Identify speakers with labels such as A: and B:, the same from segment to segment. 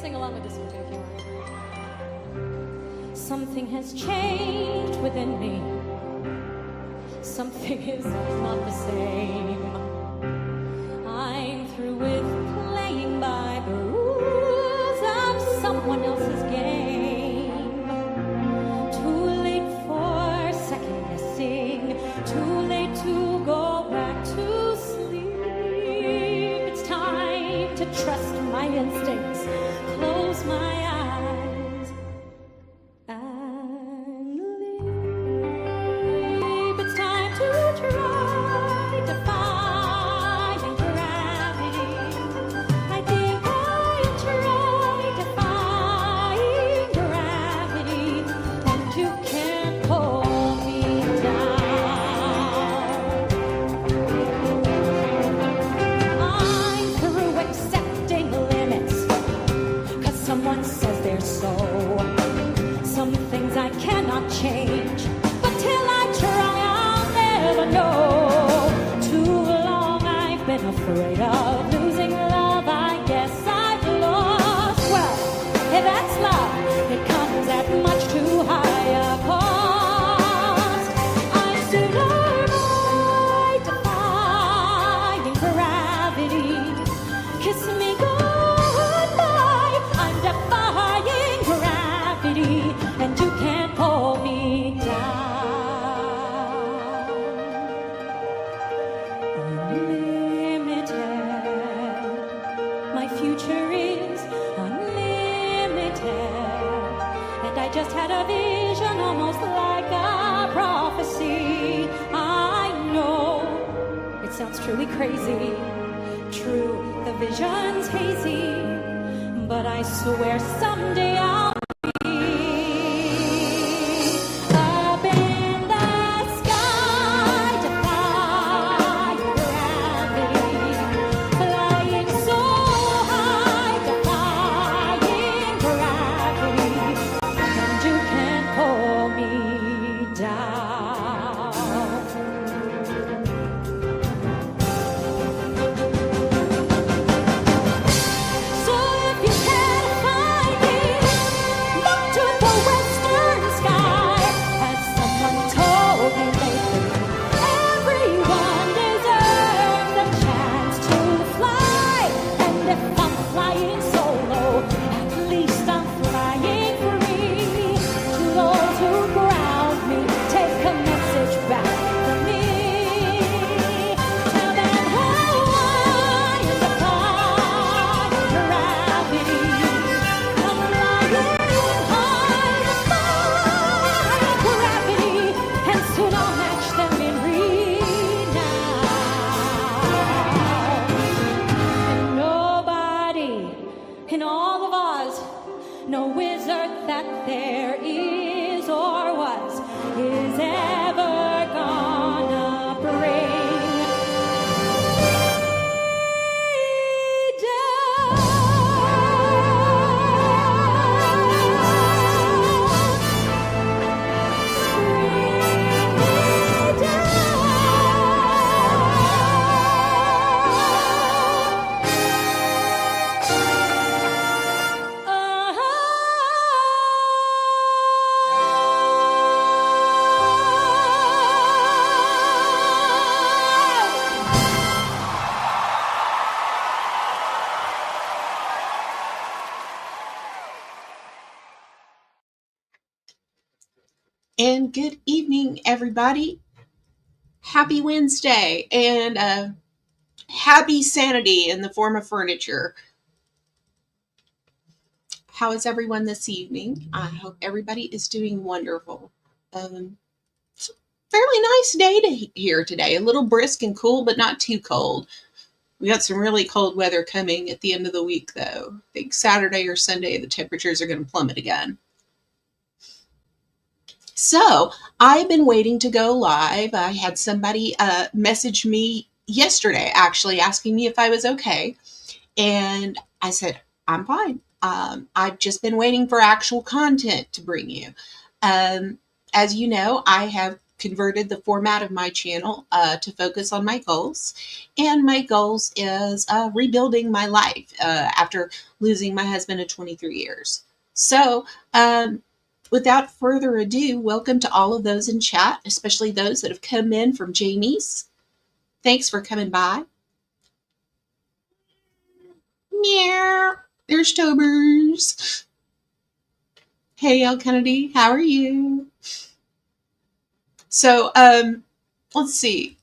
A: sing along with this one too if you want. Something has changed within me. Something is not the same. I'm through with playing by the rules of someone else's game. Too late for second guessing. Too late to go back to sleep. It's time to trust my instincts. Close my eyes and leave. It's time to try defying gravity. I think I'll try defying gravity, and you can't pull me down. I'm through accepting limits, 'cause someone says they're so. Some things I cannot change, but till I try, I'll never know. Too long I've been afraid of losing love. I guess I've lost. Well, if that's love, it comes at much too high a cost. I'm sooner by defying gravity. Kiss me goodbye. I'm defying gravity, and you can't pull me down. Unlimited. My future is unlimited. And I just had a vision, almost like a prophecy. I know it sounds truly crazy. True, the vision's hazy, but I swear someday I'll be up in the sky, defying gravity, flying so high, defying gravity, and you can't pull me down. So if you can't find me, look to the western sky. As someone told me lately, everyone deserves a chance to fly. And if I'm flying solo, at least I'm flying free. To those who ground me, take a message back from me. Tell them how I am defying gravity. I'm flying high, defying gravity, and soon I'll match them in renown. And nobody in all of Oz, no wizard that there is or was, is ever gonna bring me down.
B: And good evening, everybody. Happy Wednesday and happy sanity in the form of furniture. How is everyone this evening? I hope everybody is doing wonderful. It's a fairly nice day here today. A little brisk and cool, but not too cold. We got some really cold weather coming at the end of the week, though. I think Saturday or Sunday, the temperatures are going to plummet again. So I've been waiting to go live. I had somebody message me yesterday, actually, asking me if I was okay. And I said, I'm fine. I've just been waiting for actual content to bring you. As you know, I have converted the format of my channel to focus on my goals. And my goals is rebuilding my life after losing my husband of 23 years. So, without further ado, welcome to all of those in chat, especially those that have come in from Jamie's. Thanks for coming by. Meow. There's Tobers. Hey, El Kennedy, how are you? So, let's see.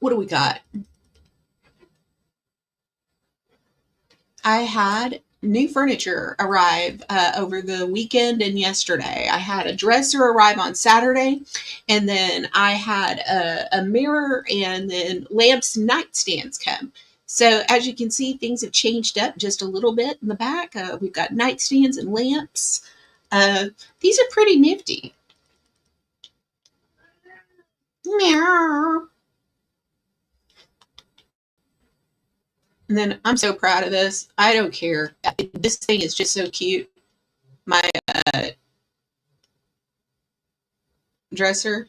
B: What do we got? I had new furniture arrive over the weekend and yesterday. I had a dresser arrive on Saturday, and then I had a mirror and then lamps and nightstands come. So as you can see, things have changed up just a little bit in the back. We've got nightstands and lamps. These are pretty nifty. Meow. And then I'm so proud of this. I don't care. This thing is just so cute. My dresser.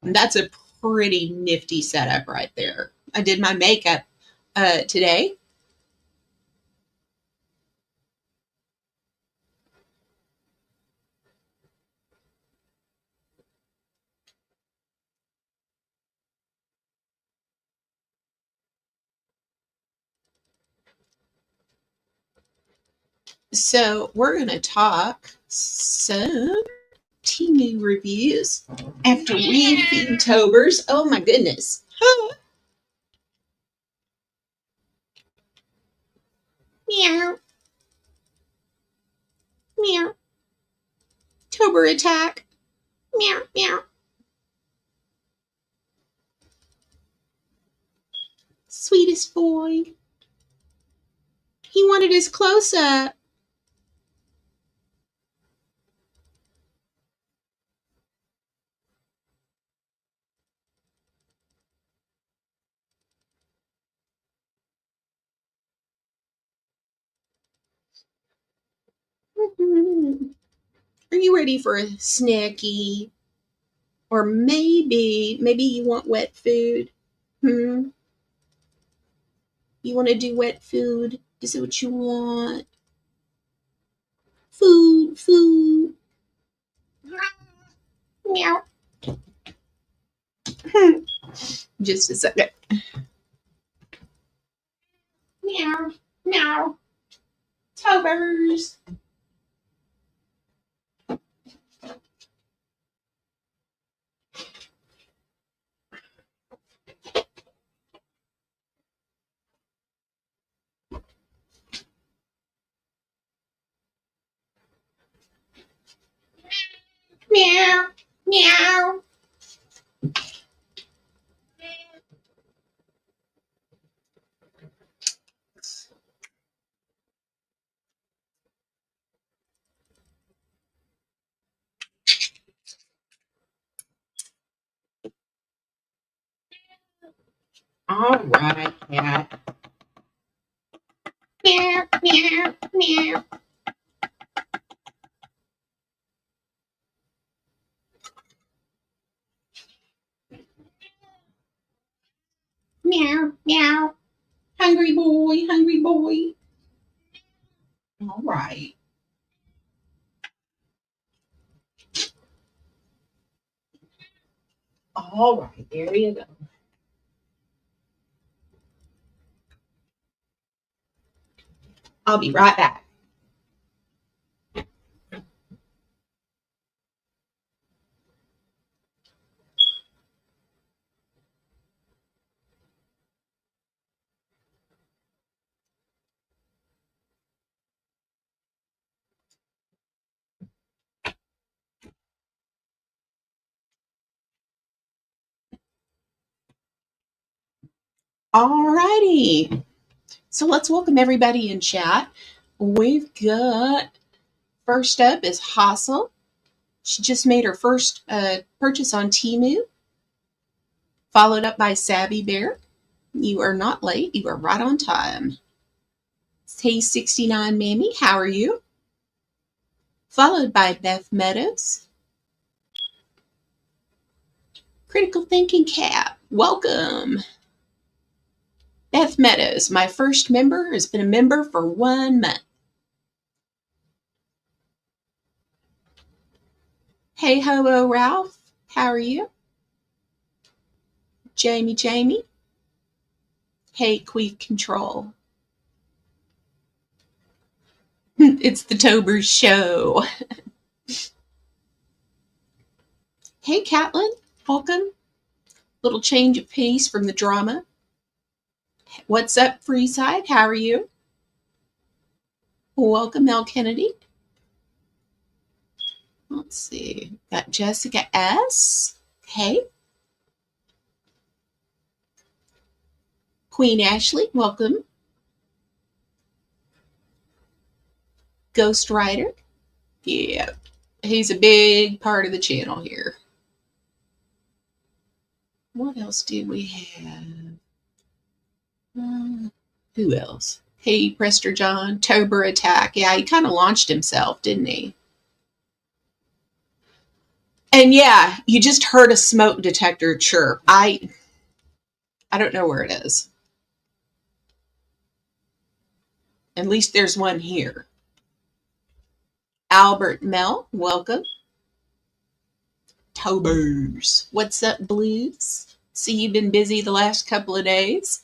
B: That's a pretty nifty setup right there. I did my makeup today. So we're going to talk some TEMU reviews after we feed Tobers. Oh my goodness. Meow. Meow. Tober attack. Meow, meow. Sweetest boy. He wanted his close up. Are you ready for a snacky? Or maybe you want wet food? You want to do wet food? Is it what you want? Food. Meow. Just a second. Meow. Meow. Tobers. Meow. Meow. All right, cat. Meow. Meow. Meow. Meow. Meow. Hungry boy. Hungry boy. All right. All right. There you go. I'll be right back. All righty. So let's welcome everybody in chat. We've got first up is Hassel. She just made her first purchase on TEMU. followed up by Savvy Bear. You are not late. You are right on time. Hey 69 Mammy, how are you? Followed by Beth Meadows. Critical Thinking Cap, welcome. Beth Meadows, my first member, has been a member for 1 month. Hey Hobo Ralph, how are you? Jamie. Hey Queef Control. It's the Tobers show. Hey Catlin, welcome. Little change of pace from the drama. What's up, Freeside? How are you? Welcome, Mel Kennedy. Let's see. Got Jessica S. Hey. Queen Ashley, welcome. Ghost Rider. Yeah, he's a big part of the channel here. What else do we have? Who else? Hey, Prester John, Tober Attack. Yeah, he kind of launched himself, didn't he? And yeah, you just heard a smoke detector chirp. I don't know where it is. At least there's one here. Albert Mel, welcome. Tobers. What's up, Blues? See, you've been busy the last couple of days.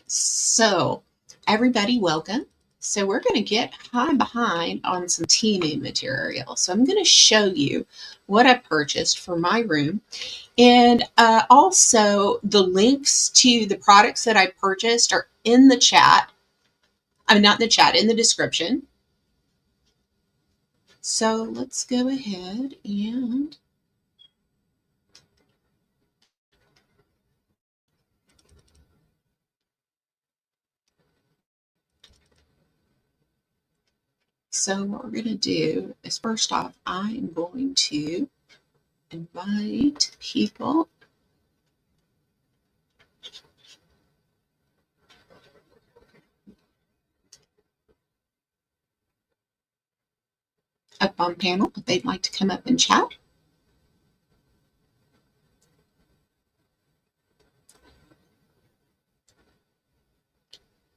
B: So, everybody, welcome. So we're going to get behind on some TEMU material. So I'm going to show you what I purchased for my room. And also the links to the products that I purchased are in the chat. I'm not in the chat, in the description. So let's go ahead and so what we're going to do is first off, I'm going to invite people up on panel if they'd like to come up and chat.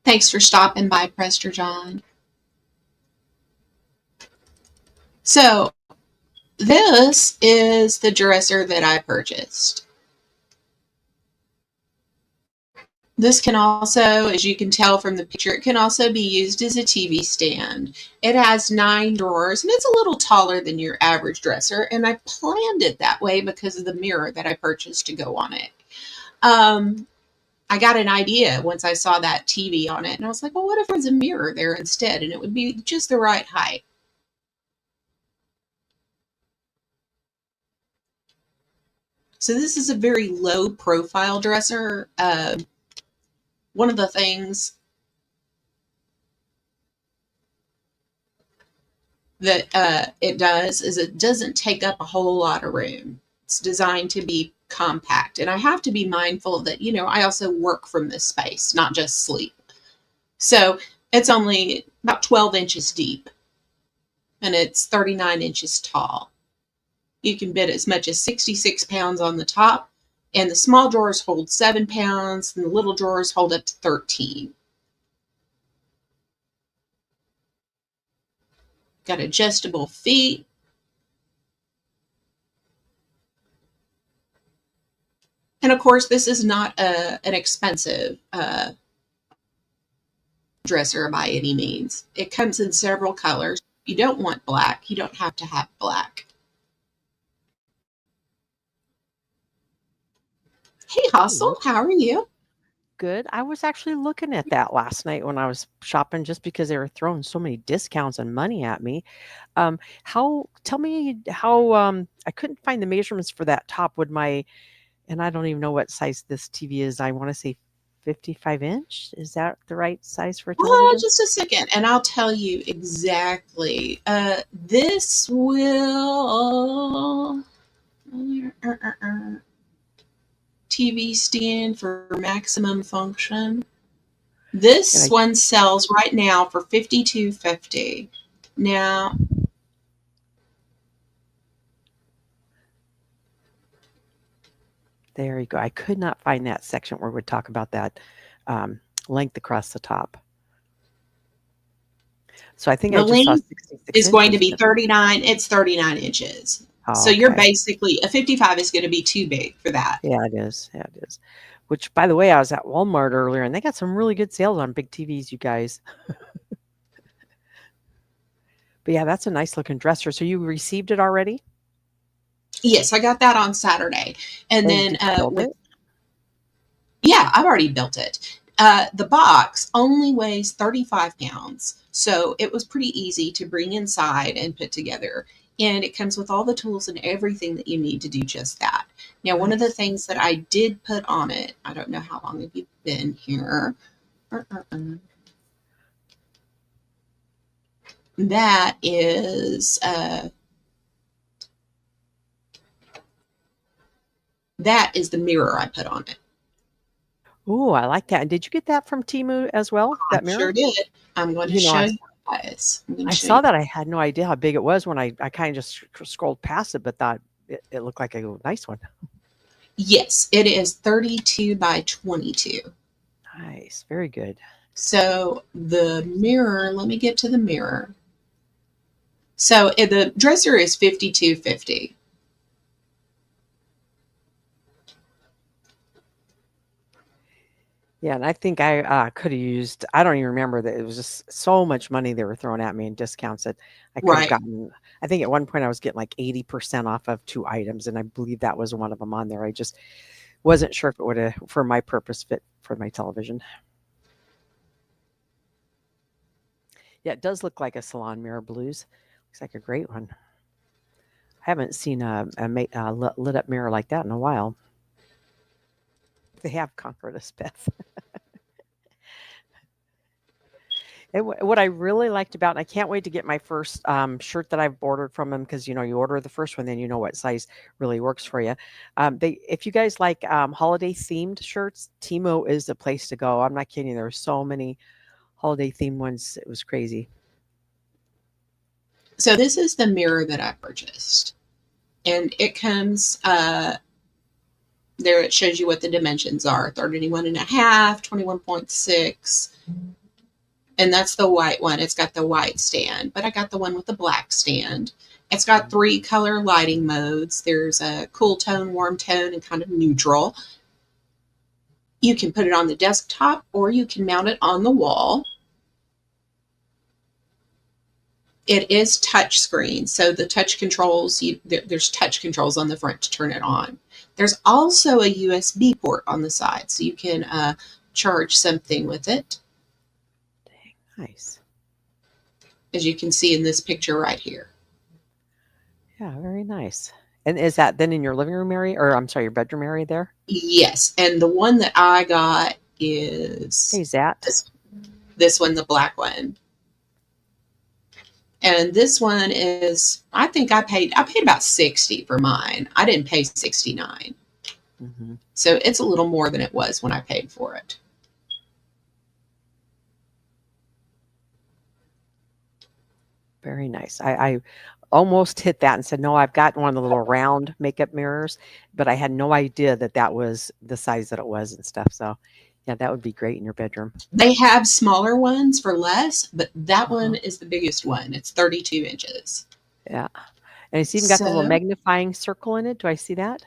B: Thanks for stopping by, Prester John. So this is the dresser that I purchased. This can also, as you can tell from the picture, it can also be used as a TV stand. It has 9 drawers, and it's a little taller than your average dresser, and I planned it that way because of the mirror that I purchased to go on it. I got an idea once I saw that TV on it, and I was like, well, what if there's a mirror there instead? And it would be just the right height. So this is a very low profile dresser. One of the things that it does is it doesn't take up a whole lot of room. It's designed to be compact. And I have to be mindful that, I also work from this space, not just sleep. So it's only about 12 inches deep and it's 39 inches tall. You can fit as much as 66 pounds on the top, and the small drawers hold 7 pounds and the little drawers hold up to 13. Got adjustable feet. And of course, this is not an expensive dresser by any means. It comes in several colors. If you don't want black, you don't have to have black. Hey, Hustle, how are you?
C: Good. I was actually looking at that last night when I was shopping, just because they were throwing so many discounts and money at me. Tell me how, I couldn't find the measurements for that top. And I don't even know what size this TV is. I want to say 55-inch. Is that the right size for a television?
B: Just a second, and I'll tell you exactly. This will TV stand for maximum function.
C: And
B: This one sells right now for $52.50. Now,
C: there you go. I could not find that section where we talk about that length across the top. So I think
B: the
C: I just saw
B: length
C: 66
B: is going to
C: inches.
B: be 39. It's 39 inches.
C: Oh,
B: So you're
C: okay.
B: basically, a 55 is going to be too big for that.
C: Yeah, it is. Yeah, it is. Which, by the way, I was at Walmart earlier, and they got some really good sales on big TVs, you guys. But yeah, that's a nice looking dresser. So you received it already?
B: Yes, I got that on Saturday. And then
C: did you build it?
B: Yeah, I've already built it. The box only weighs 35 pounds, so it was pretty easy to bring inside and put together. And it comes with all the tools and everything that you need to do just that. Now, one of the
C: Nice.
B: things that I did put on it, I don't know how long have you been here. That is the mirror I put on it.
C: Ooh, I like that. And did you get that from TEMU as well,
B: I
C: that mirror?
B: sure did. I'm going to
C: You know,
B: show
C: I
B: you guys. I'm going
C: I
B: to show
C: saw
B: you.
C: that. I had no idea how big it was when I kind of just scrolled past it, but thought it looked like a nice one.
B: Yes, it is 32 by 22.
C: Nice. Very good.
B: So the mirror, let me get to the mirror. So the dresser is 52.50.
C: Yeah, and I think I could have used, I don't even remember that it was just so much money they were throwing at me in discounts that I could have
B: Right.
C: gotten. I think at one point I was getting like 80% off of 2 items, and I believe that was one of them on there. I just wasn't sure if it would have, for my purpose, fit for my television. Yeah, it does look like a salon mirror, Blues. Looks like a great one. I haven't seen a lit up mirror like that in a while. They have conquered us, Beth. And what I really liked about, and I can't wait to get my first shirt that I've ordered from them, because you order the first one, then you know what size really works for you. If you guys like holiday themed shirts, TEMU is the place to go. I'm not kidding. There were so many holiday themed ones. It was crazy.
B: So this is the mirror that I purchased. And it comes, there it shows you what the dimensions are, 31 and a half, 21.6. And that's the white one. It's got the white stand, but I got the one with the black stand. It's got 3 color lighting modes. There's a cool tone, warm tone, and kind of neutral. You can put it on the desktop or you can mount it on the wall. It is touch screen, so the touch controls, there's touch controls on the front to turn it on. There's also a USB port on the side, so you can charge something with it,
C: Dang, nice.
B: as you can see in this picture right here.
C: Yeah, very nice. And is that then in your living room area, or I'm sorry, your bedroom area there?
B: Yes, and the one that I got is
C: Hey, Zat.
B: this one, the black one. And this one is, I think I paid about 60 for mine. I didn't pay 69.
C: Mm-hmm.
B: So it's a little more than it was when I paid for it.
C: Very nice. I almost hit that and said, no, I've got one of the little round makeup mirrors, but I had no idea that that was the size that it was and stuff. So yeah, that would be great in your bedroom.
B: They have smaller ones for less, but that
C: Uh-huh.
B: one is the biggest one. It's 32 inches.
C: Yeah. And it's even got the little
B: So,
C: magnifying circle in it. Do I see that?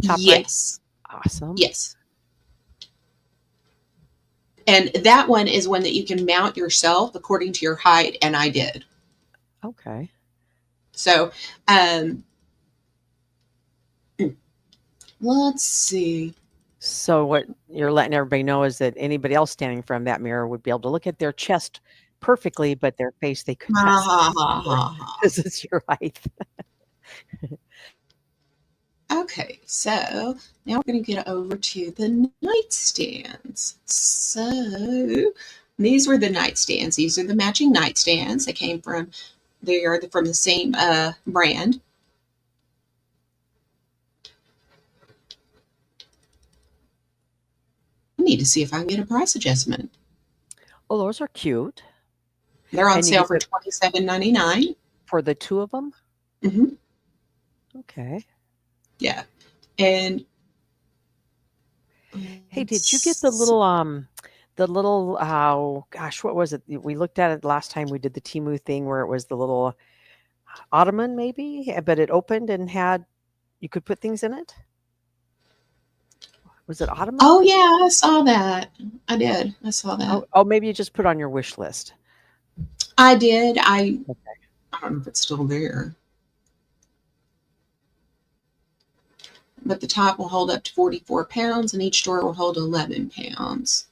C: Top right?
B: yes,
C: Awesome.
B: yes. And that one is one that you can mount yourself according to your height, and I did.
C: Okay.
B: So, let's see.
C: So what you're letting everybody know is that anybody else standing from that mirror would be able to look at their chest perfectly, but their face they could
B: Ha
C: not see
B: ha ha ha ha.
C: because it's your height.
B: Okay, so now we're going to get over to the nightstands. So these were the nightstands. These are the matching nightstands. They are from the same brand. I need to see if I can get a price adjustment.
C: Oh, those are cute.
B: They're on
C: And you
B: sale
C: get
B: for
C: the
B: $27.99.
C: for the two of them?
B: Mm-hmm.
C: Okay.
B: Yeah, and
C: Hey, did you get the little oh gosh, what was it? We looked at it last time we did the TEMU thing where it was the little ottoman maybe, but it opened and had you could put things in it. Was it ottoman?
B: oh yeah, I saw that. I did. I saw that.
C: Oh, maybe you just put on your wish list.
B: I did. I
C: Okay.
B: don't know if it's still there. But the top will hold up to 44 pounds and each door will hold 11 pounds.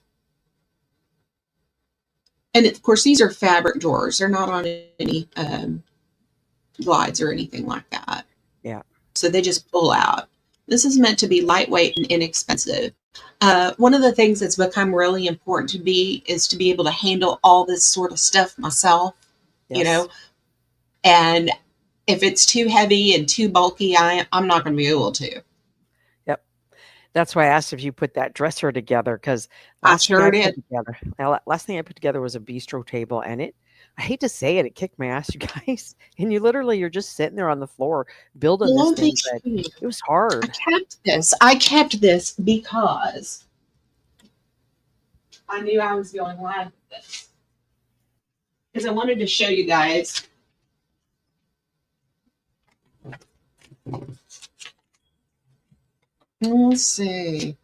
B: And of course, these are fabric drawers. They're not on any glides or anything like that.
C: Yeah.
B: So they just pull out. This is meant to be lightweight and inexpensive. One of the things that's become really important to me is to be able to handle all this sort of stuff myself, you
C: Yes.
B: know, and if it's too heavy and too bulky, I'm not going to be able to.
C: Yep. That's why I asked if you put that dresser together because
B: I sure did.
C: last thing I put together was a bistro table, and I hate to say it kicked my ass, you guys. And you're just sitting there on the floor building this
B: Well,
C: thing, but it was hard.
B: I kept this because I knew I was going live with this. Because I wanted to show you guys. Let's see.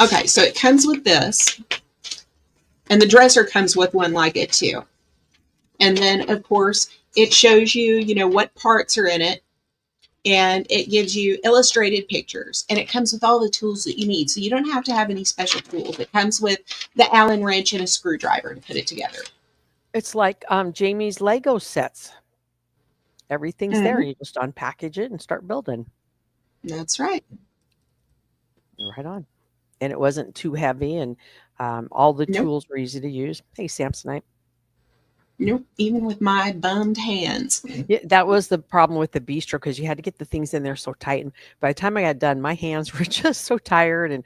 B: Okay, so it comes with this, and the dresser comes with one like it too. And then, of course, it shows you, what parts are in it, and it gives you illustrated pictures, and it comes with all the tools that you need. So you don't have to have any special tools. It comes with the Allen wrench and a screwdriver to put it together.
C: It's like Jamie's Lego sets. Everything's there.
B: Mhm.
C: You just unpackage it and start building.
B: That's right.
C: Right on. And it wasn't too heavy, and all the
B: Nope.
C: tools were easy to use. Hey, Samsonite.
B: Nope. Even with my bummed hands.
C: Yeah, that was the problem with the bistro because you had to get the things in there so tight. And by the time I got done, my hands were just so tired and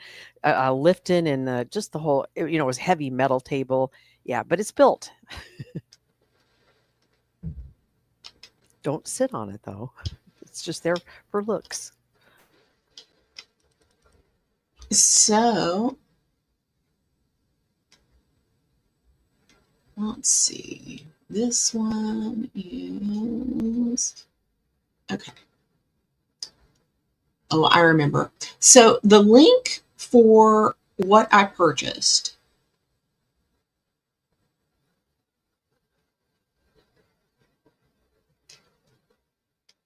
C: lifting and just the whole, it was heavy metal table. Yeah, but it's built. Don't sit on it though. It's just there for looks.
B: So, let's see. This one is okay. Oh, I remember. So the link for what I purchased.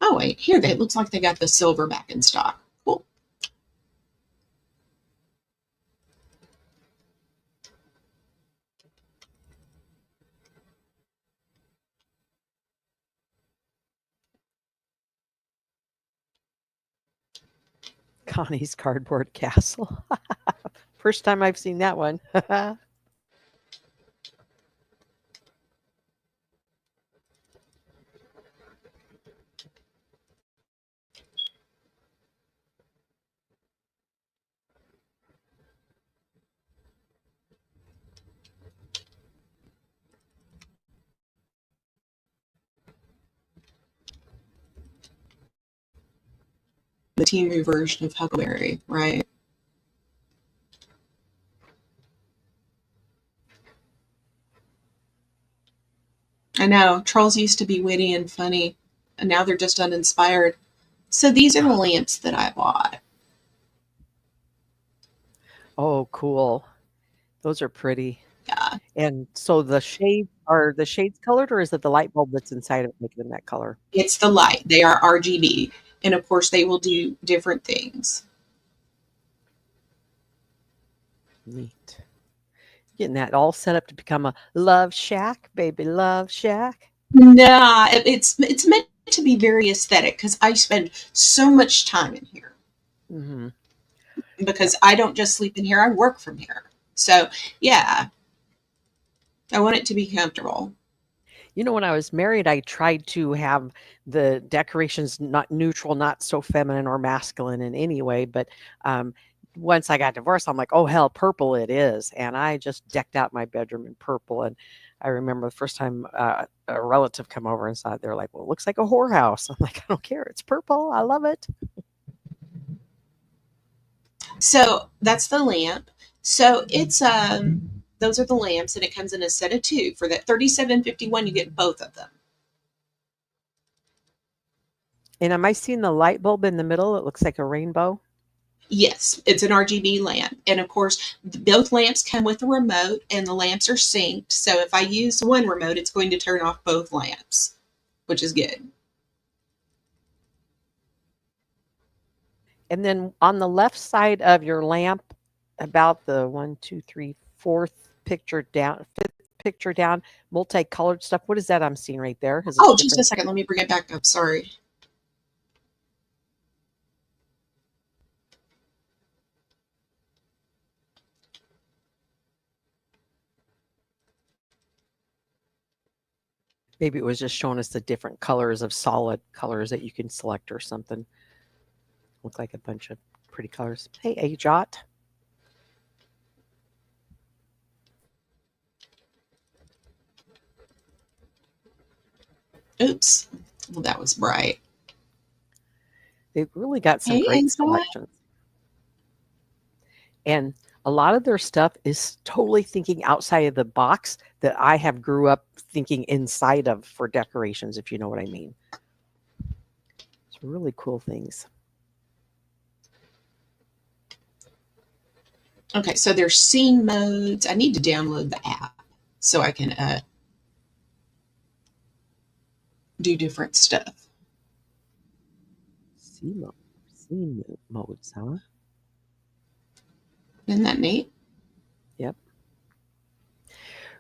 B: Oh wait, here it looks like they got the silver back in stock. Cool.
C: Connie's cardboard castle. First time I've seen that one.
B: The TEMU version of Huckleberry, right? I know. Trolls used to be witty and funny, and now they're just uninspired. So these are the lamps that I bought.
C: Oh, cool. Those are pretty.
B: Yeah.
C: And so are the shades colored, or is it the light bulb that's inside of it making them that color?
B: It's the light. They are RGB. And of course, they will do different things.
C: Neat. Getting that all set up to become a love shack, baby love shack.
B: Nah, it's meant to be very aesthetic because I spend so much time in here.
C: Mm-hmm. Yep.
B: Because I don't just sleep in here, I work from here. So, yeah, I want it to be comfortable.
C: When I was married, I tried to have the decorations not neutral, not so feminine or masculine in any way. But um, once I got divorced, I'm like, oh, hell, purple it is. And I just decked out my bedroom in purple. And I remember the first time a relative come over and saw it, they're like, well, it looks like a whorehouse. I'm like, I don't care. It's purple. I love it.
B: So, that's the lamp. So, it's those are the lamps and it comes in a set of two. For that 37.51 you get both of them.
C: And am I seeing the light bulb in the middle? It looks like a rainbow.
B: Yes, it's an RGB lamp. And of course, both lamps come with a remote and the lamps are synced. So if I use one remote, it's going to turn off both lamps, which is good.
C: And then on the left side of your lamp, about the one, two, three, fourth picture down, fifth picture down, multicolored stuff. What is that I'm seeing right there? Is it
B: Oh, just a
C: different?
B: second. Let me bring it back up. Sorry.
C: Maybe it was just showing us the different colors of solid colors that you can select or something. Look like a bunch of pretty colors. Hey, AJOT.
B: Oops. Well, that was bright.
C: They've really got some
B: Hey,
C: great
B: Angela.
C: selections. And a lot of their stuff is totally thinking outside of the box that I have grew up thinking inside of for decorations, if you know what I mean. It's really cool things.
B: Okay, so there's scene modes. I need to download the app so I can do different stuff.
C: Scene modes, huh?
B: Isn't that neat?
C: Yep.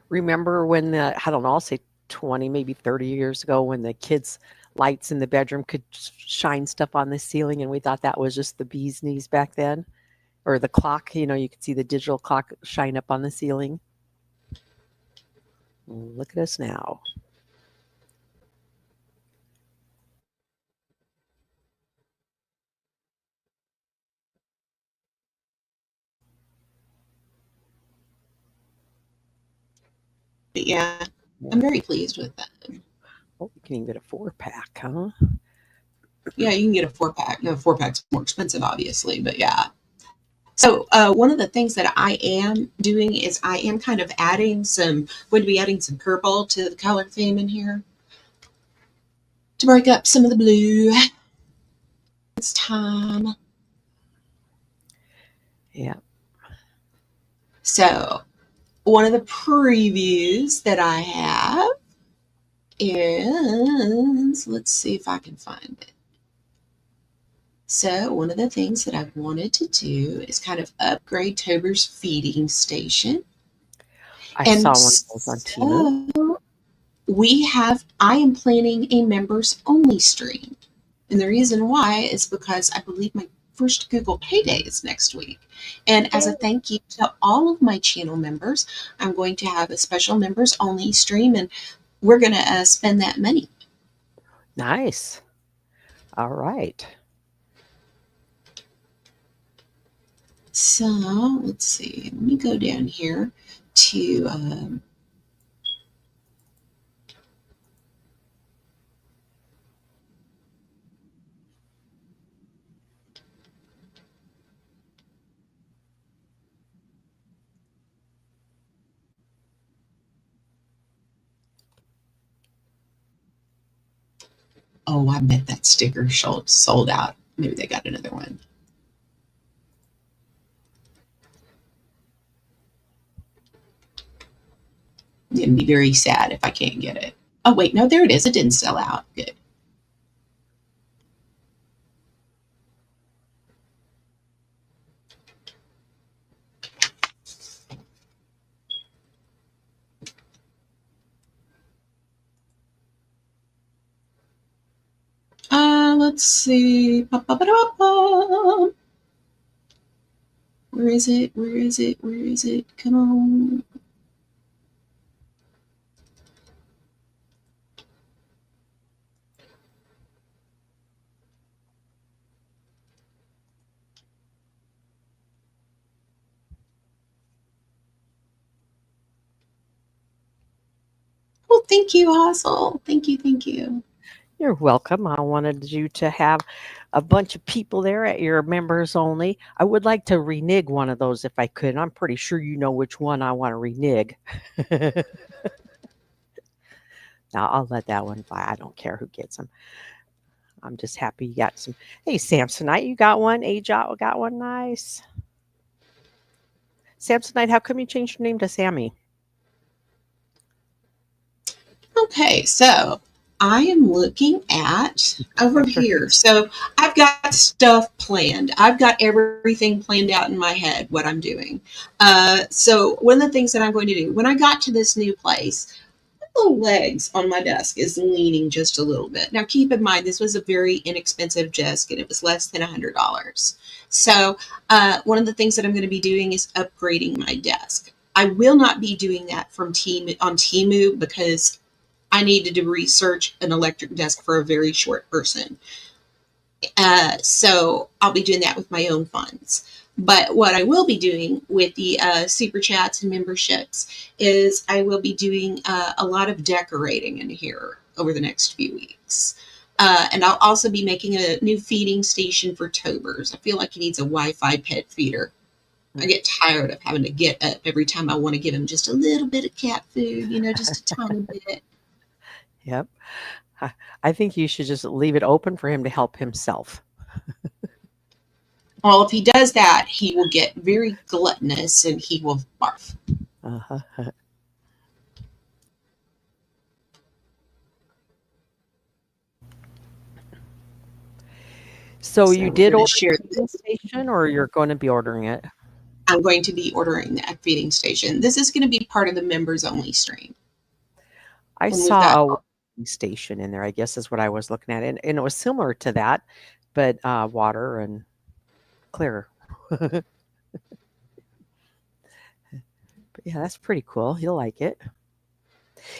C: Remember when I don't know, I'll say 20, maybe 30 years ago when the kids' lights in the bedroom could shine stuff on the ceiling and we thought that was just the bee's knees back then? Or the clock, you could see the digital clock shine up on the ceiling. Look at us now.
B: But yeah, I'm very pleased with that.
C: Oh, you can even get a 4-pack, huh?
B: Yeah, you can get a 4-pack. No, 4-pack's more expensive, obviously, but yeah. So one of the things that I am doing is I am kind of going to be adding some purple to the color theme in here to break up some of the blue. It's time.
C: Yeah.
B: So one of the previews that I have is, let's see if I can find it. So one of the things that I've wanted to do is kind of upgrade Tober's feeding station.
C: I
B: And
C: saw one of those on TEMU.
B: so I am planning a members only stream. And the reason why is because I believe my first Google Payday is next week. And as a thank you to all of my channel members, I'm going to have a special members only stream and we're going to spend that money.
C: Nice. All right.
B: So let's see. Let me go down here to oh, I bet that sticker sold out. Maybe they got another one. It'd be very sad if I can't get it. Oh, wait, no, there it is. It didn't sell out. Good. Let's see. Ba-ba-ba-da-ba. Where is it? Where is it? Where is it? Come on. Well, thank you, Hazel. Thank you, thank you.
C: You're welcome. I wanted you to have a bunch of people there at your members only. I would like to renege one of those if I could. I'm pretty sure you know which one I want to renege. Now I'll let that one fly. I don't care who gets them. I'm just happy you got some. Hey, Samsonite, you got one. Ajot got one. Nice. Samsonite, how come you changed your name to Sammy?
B: Okay, so I am looking at over here. So I've got stuff planned. I've got everything planned out in my head, what I'm doing. So one of the things that I'm going to do, when I got to this new place, the legs on my desk is leaning just a little bit. Now, keep in mind, this was a very inexpensive desk and it was less than $100. So one of the things that I'm going to be doing is upgrading my desk. I will not be doing that from on TEMU because I needed to research an electric desk for a very short person. So I'll be doing that with my own funds. But what I will be doing with the super chats and memberships is I will be doing a lot of decorating in here over the next few weeks. And I'll also be making a new feeding station for Tobers. I feel like he needs a Wi-Fi pet feeder. I get tired of having to get up every time I want to give him just a little bit of cat food, just a tiny bit.
C: Yep. I think you should just leave it open for him to help himself.
B: Well, if he does that, he will get very gluttonous and he will barf.
C: Uh-huh. So you
B: So we're
C: did
B: going to
C: order
B: share
C: the feeding
B: this.
C: station, or you're going to be ordering it?
B: I'm going to be ordering that feeding station. This is going to be part of the members only stream.
C: I
B: And we've got,
C: saw a watering station in there, I guess is what I was looking at. And it was similar to that, but water and clear. But yeah, that's pretty cool. He'll like it.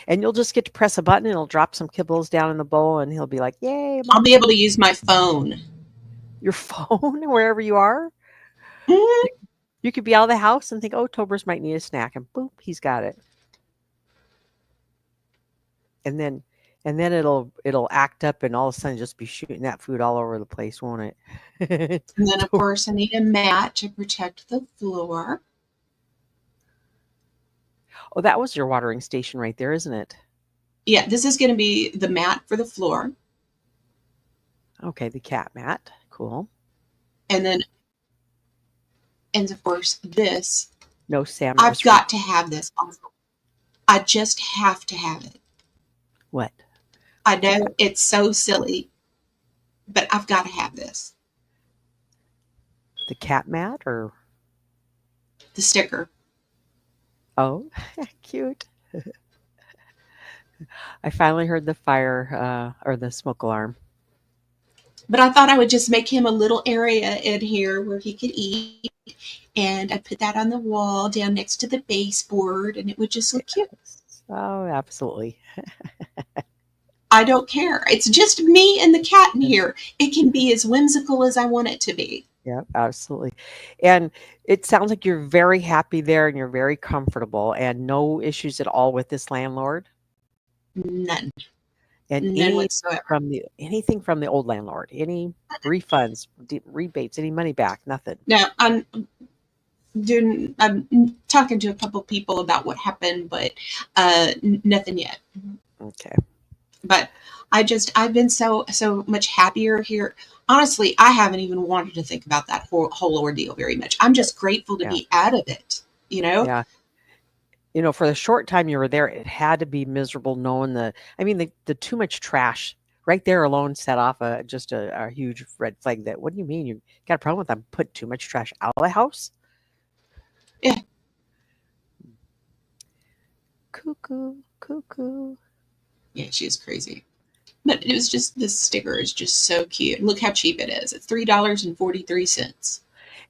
C: And you'll just get to press a button and it'll drop some kibbles down in the bowl and he'll be like, yay,
B: I'll
C: Mom.
B: be able to use my phone.
C: Your phone wherever you are.
B: Mm,
C: You could be out of the house and think, oh, Tobers might need a snack, and boop, he's got it. And then it'll act up and all of a sudden just be shooting that food all over the place, won't it?
B: And then, of course, I need a mat to protect the floor.
C: Oh, that was your watering station right there, isn't it?
B: Yeah, this is going to be the mat for the floor.
C: Okay, the cat mat. Cool.
B: And then, and of course, this.
C: No, Sam, that
B: I've
C: was for
B: got to have this. I just have to have it.
C: what?
B: I know it's so silly, but I've got to have this.
C: The cat mat or
B: The sticker.
C: oh, cute. I finally heard the fire or the smoke alarm.
B: But I thought I would just make him a little area in here where he could eat. And I put that on the wall down next to the baseboard, and it would just look cute.
C: Oh, absolutely.
B: I don't care. It's just me and the cat in here. It can be as whimsical as I want it to be.
C: Yeah, absolutely. And it sounds like you're very happy there and you're very comfortable and no issues at all with this landlord.
B: None.
C: And
B: None whatsoever.
C: anything from the old landlord, any refunds, rebates, any money back, nothing.
B: Now, I'm talking to a couple people about what happened, but nothing yet.
C: Okay.
B: But I've been so much happier here. Honestly, I haven't even wanted to think about that whole ordeal very much. I'm just grateful to
C: Yeah.
B: be out of it.
C: Yeah. For the short time you were there, it had to be miserable knowing the too much trash right there alone set off just a huge red flag. That what do you mean you got a problem with them putting too much trash out of the house?
B: Yeah.
C: Cuckoo.
B: Yeah, she is crazy. But it was just, this sticker is just so cute. Look how cheap it is. It's $3.43.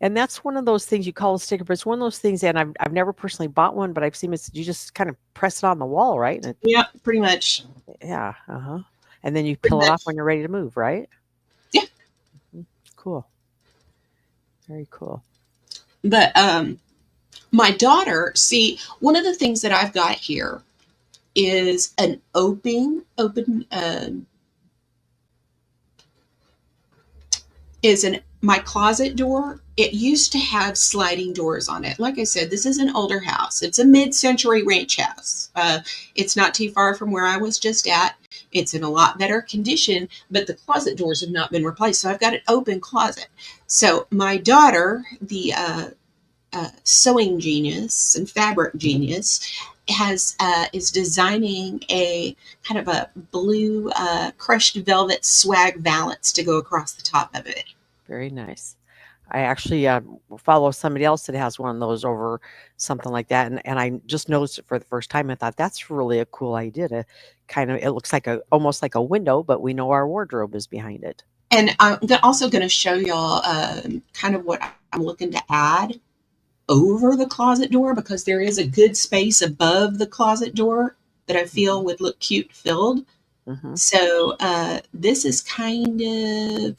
C: And that's one of those things you call a sticker, but it's one of those things, and I've never personally bought one, but I've seen it. You just kind of press it on the wall, right? And
B: Yeah, pretty much.
C: yeah, and then you
B: Pretty
C: peel it off
B: much.
C: when you're ready to move, right?
B: Yeah.
C: Mhm. Cool. Very cool.
B: But my daughter, see, one of the things that I've got here is an open is an my closet door. It used to have sliding doors on it. Like I said, this is an older house. It's a mid-century ranch house. It's not too far from where I was just at. It's in a lot better condition, but the closet doors have not been replaced. So I've got an open closet. So my daughter, the sewing genius and fabric genius, has is designing a kind of a blue crushed velvet swag valance to go across the top of it.
C: Very nice. I actually follow somebody else that has one of those over something like that, and I just noticed it for the first time. I thought that's really a cool idea to kind of. It looks like a almost like a window, but we know our wardrobe is behind it.
B: And I'm also going to show y'all kind of what I'm looking to add over the closet door, because there is a good space above the closet door that I feel
C: Mhm.
B: would look cute filled.
C: Mhm.
B: So this is kind of,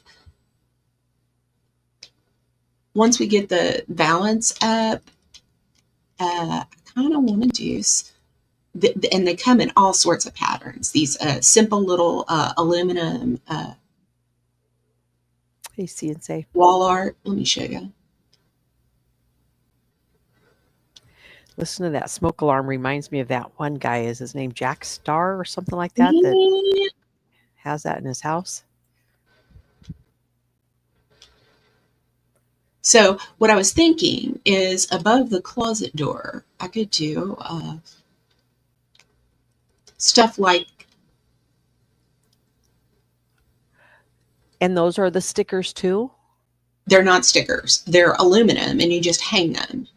B: once we get the valance up, I kind of want to do, and they come in all sorts of patterns. These simple little aluminum
C: Hey, see and say.
B: wall art. Let me show you.
C: Listen to that smoke alarm. Reminds me of that one guy. Is his name Jack Star or something like that? That
B: Yeah.
C: has that in his house.
B: So what I was thinking is above the closet door, I could do stuff like,
C: And those are the stickers too.
B: they're not stickers, they're aluminum, and you just hang them.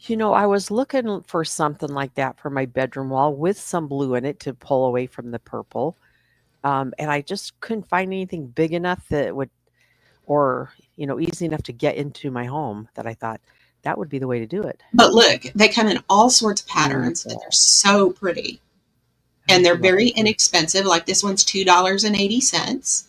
C: You know, I was looking for something like that for my bedroom wall with some blue in it to pull away from the purple. And I just couldn't find anything big enough that would, or, easy enough to get into my home that I thought that would be the way to do it.
B: But look, they come in all sorts of patterns, and they're
C: Beautiful.
B: so pretty.
C: I
B: And they're
C: love
B: very
C: it.
B: inexpensive. Like this one's $2.80.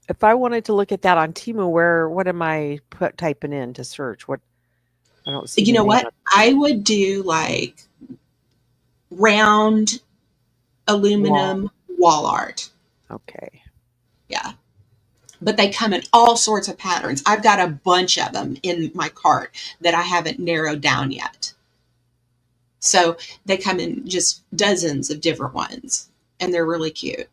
C: If I wanted to look at that on TEMU, what am I typing in to search? What I don't see
B: You
C: the
B: know
C: name
B: what?
C: of.
B: I would do like round
C: Wall.
B: aluminum wall art.
C: Okay.
B: Yeah. But they come in all sorts of patterns. I've got a bunch of them in my cart that I haven't narrowed down yet. So they come in just dozens of different ones, and they're really cute.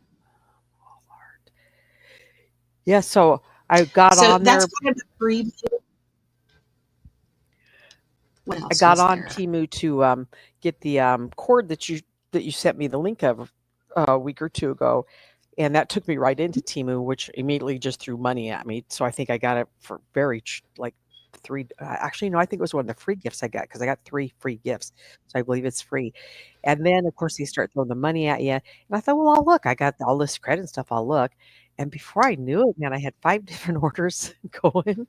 C: Yeah, so I got
B: So
C: on
B: that's
C: there.
B: kind of the preview. What
C: I
B: else
C: got
B: was
C: on
B: there?
C: TEMU to get the cord that you sent me the link of a week or two ago, and that took me right into TEMU, which immediately just threw money at me. So I think I got it for very like three. Actually, no, I think it was one of the free gifts I got because I got 3 free gifts, so I believe it's free. And then of course they start throwing the money at you, and I thought, well, I'll look. I got all this credit and stuff. I'll look. And before I knew it, man, I had 5 different orders going.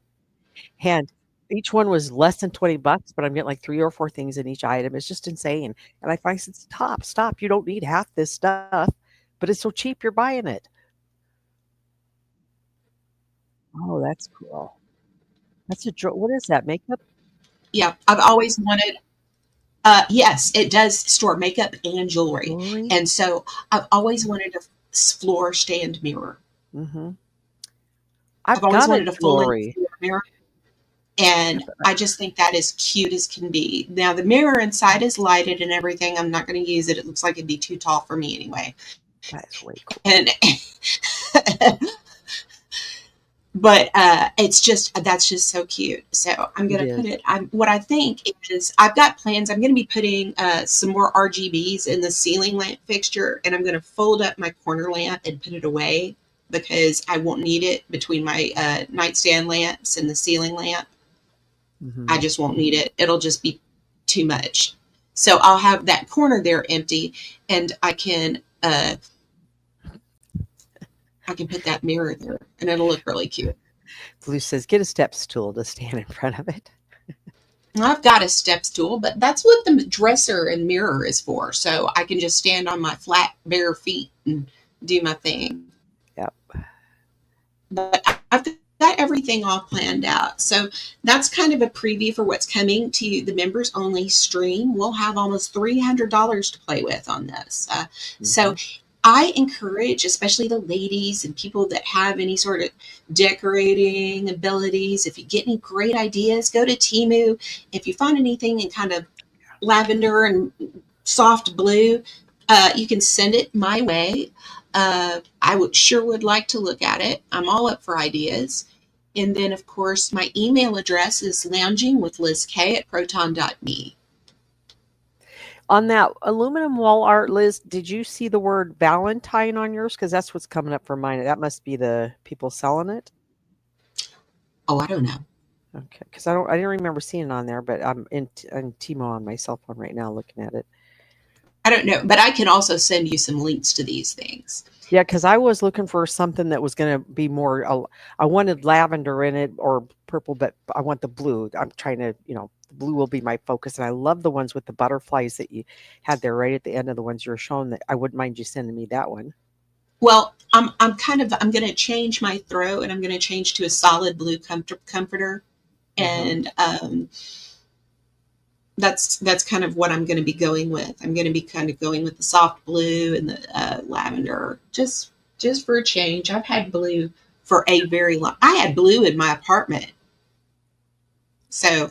C: And each one was less than $20, but I'm getting like 3 or 4 things in each item. It's just insane. And I finally said, "Stop, stop. You don't need half this stuff, but it's so cheap you're buying it." Oh, that's cool. That's a what is that? Makeup?
B: Yeah, I've always wanted. Yes, it does store makeup and jewelry,
C: Jewelry?
B: and so I've always wanted a floor stand mirror.
C: Mhm.
B: I've
C: I've
B: always
C: got a
B: wanted a full length
C: jewelry.
B: floor mirror,
C: Yeah,
B: and
C: but
B: I just think that is cute as can be. Now the mirror inside is lighted and everything. I'm not going to use it. It looks like it'd be too tall for me anyway.
C: that is way cool.
B: And but it's just, that's just so cute. So I'm
C: It
B: gonna put
C: is.
B: it. What I think is, I've got plans. I'm gonna be putting some more RGBs in the ceiling lamp fixture, and I'm gonna fold up my corner lamp and put it away because I won't need it between my nightstand lamps and the ceiling lamp. I
C: Mhm.
B: just won't need it. It'll just be too much. So I'll have that corner there empty, and I can put that mirror there, and it'll look really cute.
C: Blue says, get a step stool to stand in front of it.
B: I've got a step stool, but that's what the dresser and mirror is for. So I can just stand on my flat, bare feet and do my thing.
C: Yep.
B: But I've got everything all planned out. So that's kind of a preview for what's coming to the members only stream. We'll have almost $300 to play with on this. So I encourage, especially the ladies and people that have any sort of decorating abilities, if you get any great ideas, go to TEMU. If you find anything in kind of lavender and soft blue, you can send it my way. I would like to look at it. I'm all up for ideas. And then, of course, my email address is loungingwithlizk@proton.me.
C: On that aluminum wall art, Liz, did you see the word Valentine on yours? Because that's what's coming up for mine. That must be the people selling it.
B: Oh, I don't know.
C: Okay, because I didn't remember seeing it on there, but I'm in TEMU on my cell phone right now looking at it.
B: I don't know, but I can also send you some links to these things.
C: Yeah, because I was looking for something that was going to be more, I wanted lavender in it or purple, but I want the blue. I'm trying to, the blue will be my focus. And I love the ones with the butterflies that you had there right at the end of the ones you were showing. That I wouldn't mind you sending me that one.
B: Well, I'm going to change my throw, and I'm going to change to a solid blue comforter. And that's kind of what I'm going to be going with. I'm going to be kind of going with the soft blue and the lavender, just for a change. I've had blue for a very long. I had blue in my apartment. So,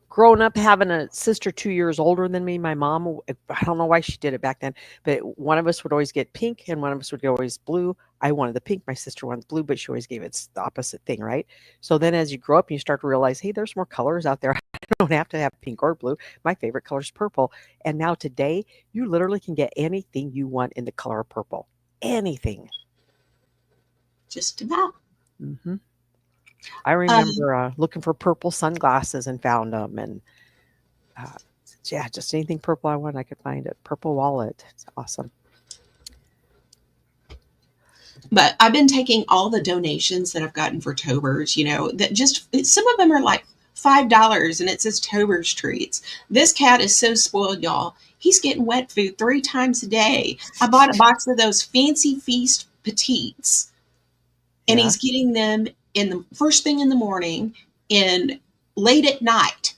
C: growing up having a sister 2 years older than me, my mom, I don't know why she did it back then, but one of us would always get pink and one of us would get always blue. I wanted the pink, my sister wanted blue, but she always gave it the opposite thing, right? So then as you grow up, you start to realize, hey, there's more colors out there. I don't have to have pink or blue. My favorite color is purple. And now today, you literally can get anything you want in the color of purple. Anything.
B: Just about.
C: I remember looking for purple sunglasses and found them. And just anything purple I want, I could find it. Purple wallet. It's awesome.
B: But I've been taking all the donations that I've gotten for Tobers, that some of them are like $5 and it says Tobers treats. This cat is so spoiled, y'all. He's getting wet food 3 times a day. I bought a box of those Fancy Feast Petites, and he's getting them in the first thing in the morning and late at night.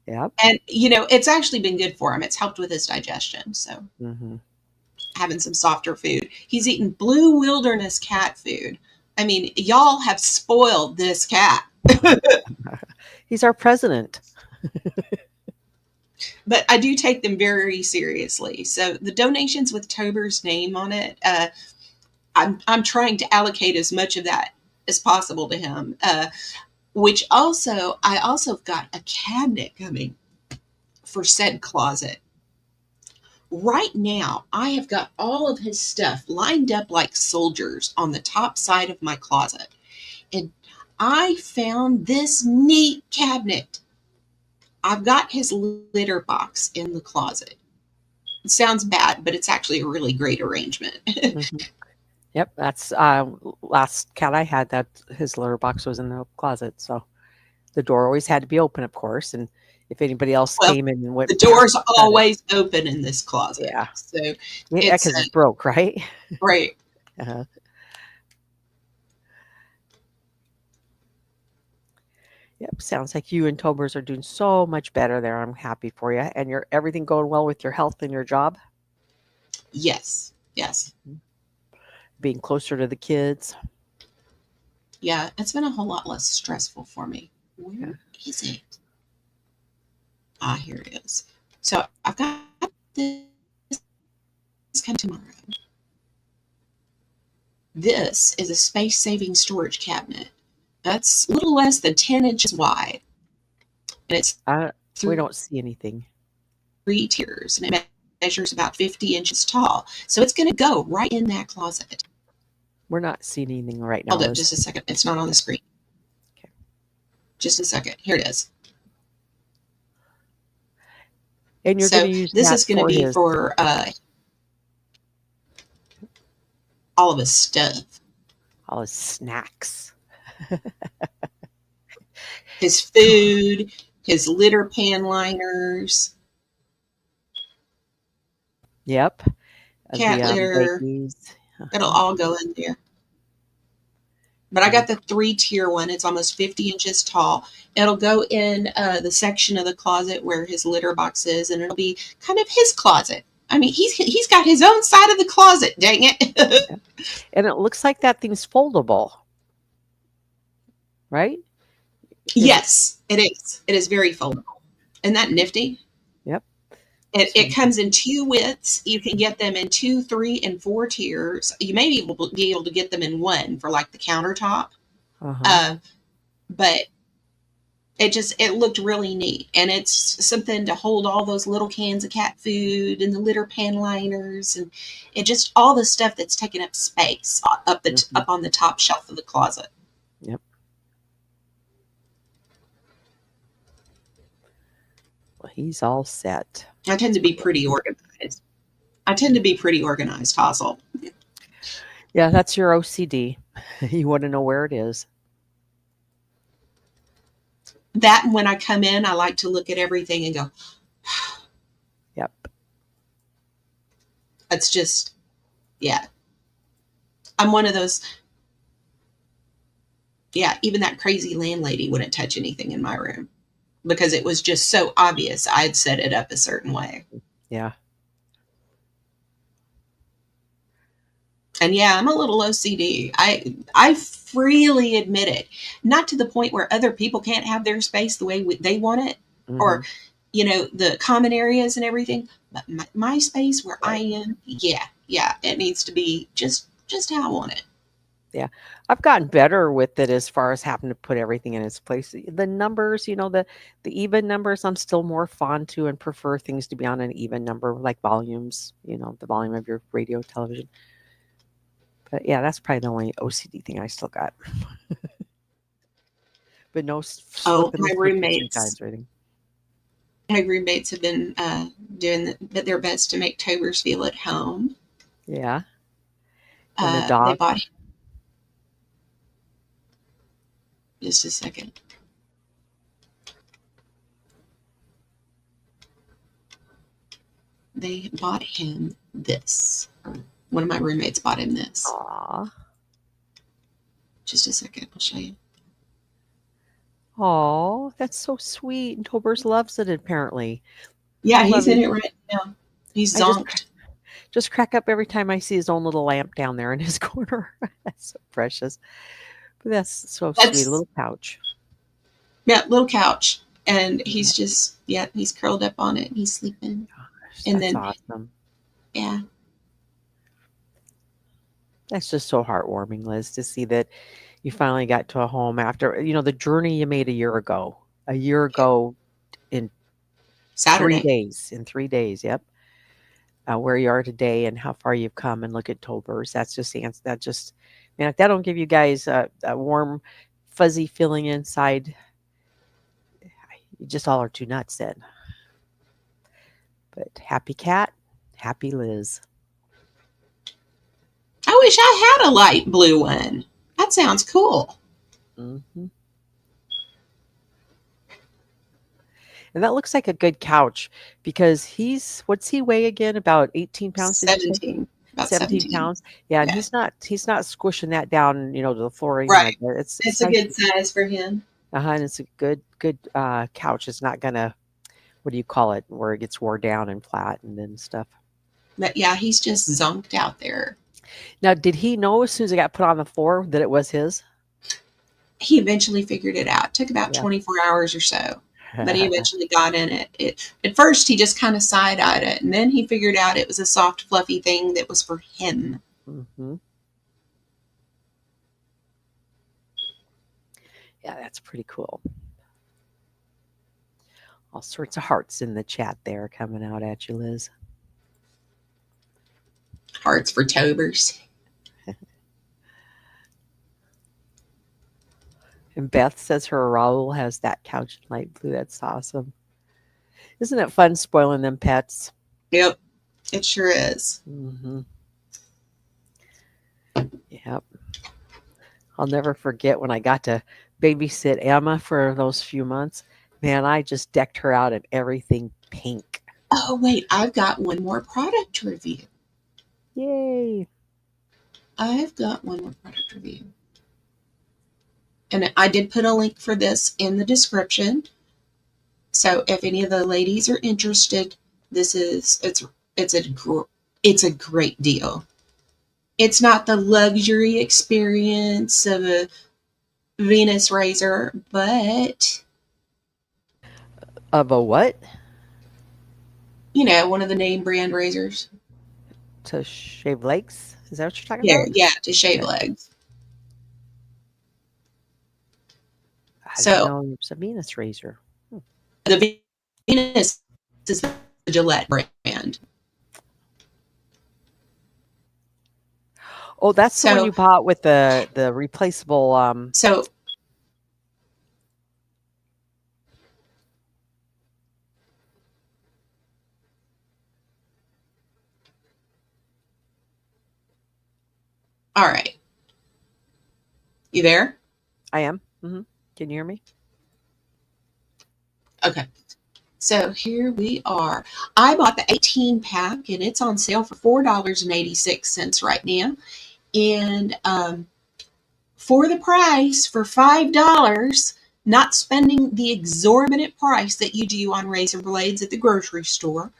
C: Yep.
B: And, it's actually been good for him. It's helped with his digestion. So having some softer food. He's eating Blue Wilderness cat food. I mean, y'all have spoiled this cat.
C: He's our president.
B: But I do take them very seriously. So the donations with Tober's name on it, I'm trying to allocate as much of that as possible to him. Which I also got a cabinet coming for said closet. Right now, I have got all of his stuff lined up like soldiers on the top side of my closet. And I found this neat cabinet. I've got his litter box in the closet. It sounds bad, but it's actually a really great arrangement.
C: Yep, that's last cat I had, that his litter box was in the closet. So the door always had to be open, of course. And if anybody else came in and went,
B: the door's always open in this closet.
C: Yeah.
B: So
C: because it's broke, right?
B: Right.
C: Yep. Sounds like you and Tobers are doing so much better there. I'm happy for you. And everything going well with your health and your job?
B: Yes.
C: Being closer to the kids?
B: Yeah, it's been a whole lot less stressful for me. Where is it? Here it is. So I've got this coming tomorrow. This is a space-saving storage cabinet. That's a little less than 10 inches wide. And it's
C: we don't see anything.
B: 3 tiers, and it measures about 50 inches tall. So it's going to go right in that closet.
C: We're not seeing anything right now.
B: Hold up just a second. It's not on the screen.
C: Okay.
B: Just a second. Here it is.
C: And you're going
B: So
C: to use
B: this
C: that
B: is going to
C: for
B: be
C: his
B: for all of his stuff,
C: all his snacks.
B: his food, his litter pan liners,
C: Yep. The
B: cat litter.
C: baggies.
B: It'll
C: Uh-huh.
B: all go in there. But I
C: Very
B: got the 3-tier one. It's almost 50 inches tall. It'll go in the section of the closet where his litter box is, and it'll be kind of his closet. I mean, he's got his own side of the closet. Dang it!
C: Yep. And it looks like that thing's foldable, right? Is it?
B: Yes, it is. It is very foldable. Isn't that nifty?
C: Yep.
B: It
C: So
B: comes in 2 widths. You can get them in 2, 3, and 4 tiers. You may be able to get them in one for like the countertop.
C: uh-huh.
B: Uh, but it looked really neat, and it's something to hold all those little cans of cat food and the litter pan liners and it just all the stuff that's taking up space
C: Hmm.
B: up on the top shelf of the closet.
C: Yep. Well, he's all set.
B: I tend to be pretty organized. Hazel.
C: Yeah, that's your OCD. You want to know where it is.
B: That and when I come in, I like to look at everything and go,
C: Yep.
B: it's just, yeah. I'm one of those, yeah, even that crazy landlady wouldn't touch anything in my room because it was just so obvious I'd set it up a certain way.
C: Yeah.
B: And yeah, I'm a little OCD. I freely admit it. Not to the point where other people can't have their space the way they want it,
C: Hmm.
B: or the common areas and everything. But my space where I
C: Right.
B: am, yeah, it needs to be just how I want it.
C: Yeah. I've gotten better with it as far as having to put everything in its place. The numbers, the even numbers, I'm still more fond to and prefer things to be on an even number, like volumes, the volume of your radio, television. But yeah, that's probably the only OCD thing I still got. But no
B: Oh,
C: flipping the switches 3 times or anything.
B: my roommates have been doing their best to make Tobers feel at home.
C: Yeah. And the
B: They
C: dog.
B: bought just a second. They bought him this. One of my roommates bought him this.
C: Aw.
B: Just a second, I'll show you.
C: Aw, that's so sweet. And Tobers loves it apparently.
B: Yeah,
C: I love
B: he's in
C: it.
B: it right now. He's
C: I
B: zonked.
C: just crack up every time I see his own little lamp down there in his corner. That's so precious. But that's so sweet. A
B: That's
C: little couch.
B: yeah, little couch, and
C: Yeah,
B: he's curled up on it. And he's sleeping,
C: gosh,
B: and
C: that's
B: then
C: awesome.
B: yeah,
C: That's just so heartwarming, Liz, to see that you finally got to a home after, the journey you made a year ago. A year ago in 3
B: Saturday.
C: days. In 3 days, yep. Where you are today and how far you've come, and look at Tobers. Man, if that don't give you guys a warm, fuzzy feeling inside, you just all are too nuts then. But happy cat, happy Liz.
B: I wish I had a light blue one. That sounds cool.
C: Hmm. And that looks like a good couch because what's he weigh again? About 18 pounds, did you say?
B: 17, about
C: 17
B: 17.
C: pounds. Yeah, and
B: Yeah,
C: he's not squishing that down, to the floor or anything
B: right.
C: like that. It's
B: It's a
C: nice.
B: good size for him.
C: And it's a good couch. It's not gonna, what do you call it, where it gets wore down and flattened and stuff.
B: But yeah, he's just zonked out there.
C: Now, did he know as soon as it got put on the floor that it was his?
B: He eventually figured it out. It took about
C: Yeah.
B: 24 hours or so, but he eventually got in it. At first, he just kind of side-eyed it, and then he figured out it was a soft, fluffy thing that was for him.
C: Hmm. Yeah, that's pretty cool. All sorts of hearts in the chat there coming out at you, Liz.
B: Hearts for Tobers.
C: And Beth says her Raoul has that couch in light blue. That's awesome. Isn't it fun spoiling them pets?
B: Yep, it sure is.
C: Hmm. Yep. I'll never forget when I got to babysit Emma for those few months. Man, I just decked her out in everything pink.
B: Oh, wait, I've got one more product to review.
C: Yay.
B: I've got one more product review. And I did put a link for this in the description. So if any of the ladies are interested, this is it's a it's a great deal. It's not the luxury experience of a Venus razor, but
C: Of a what?
B: one of the name brand razors.
C: To shave legs? Is that what you're talking
B: Yeah,
C: about?
B: yeah, to shave
C: Yeah.
B: legs.
C: I didn't
B: So
C: know it was a Venus razor. Hmm.
B: the Venus is the Gillette brand.
C: Oh, that's the one
B: So
C: you bought with the replaceable
B: so all right. You there?
C: I am. Hmm. Can you hear me?
B: Okay. So here we are. I bought the 18 pack and it's on sale for $4.86 right now. And for the price, for $5, not spending the exorbitant price that you do on razor blades at the grocery store,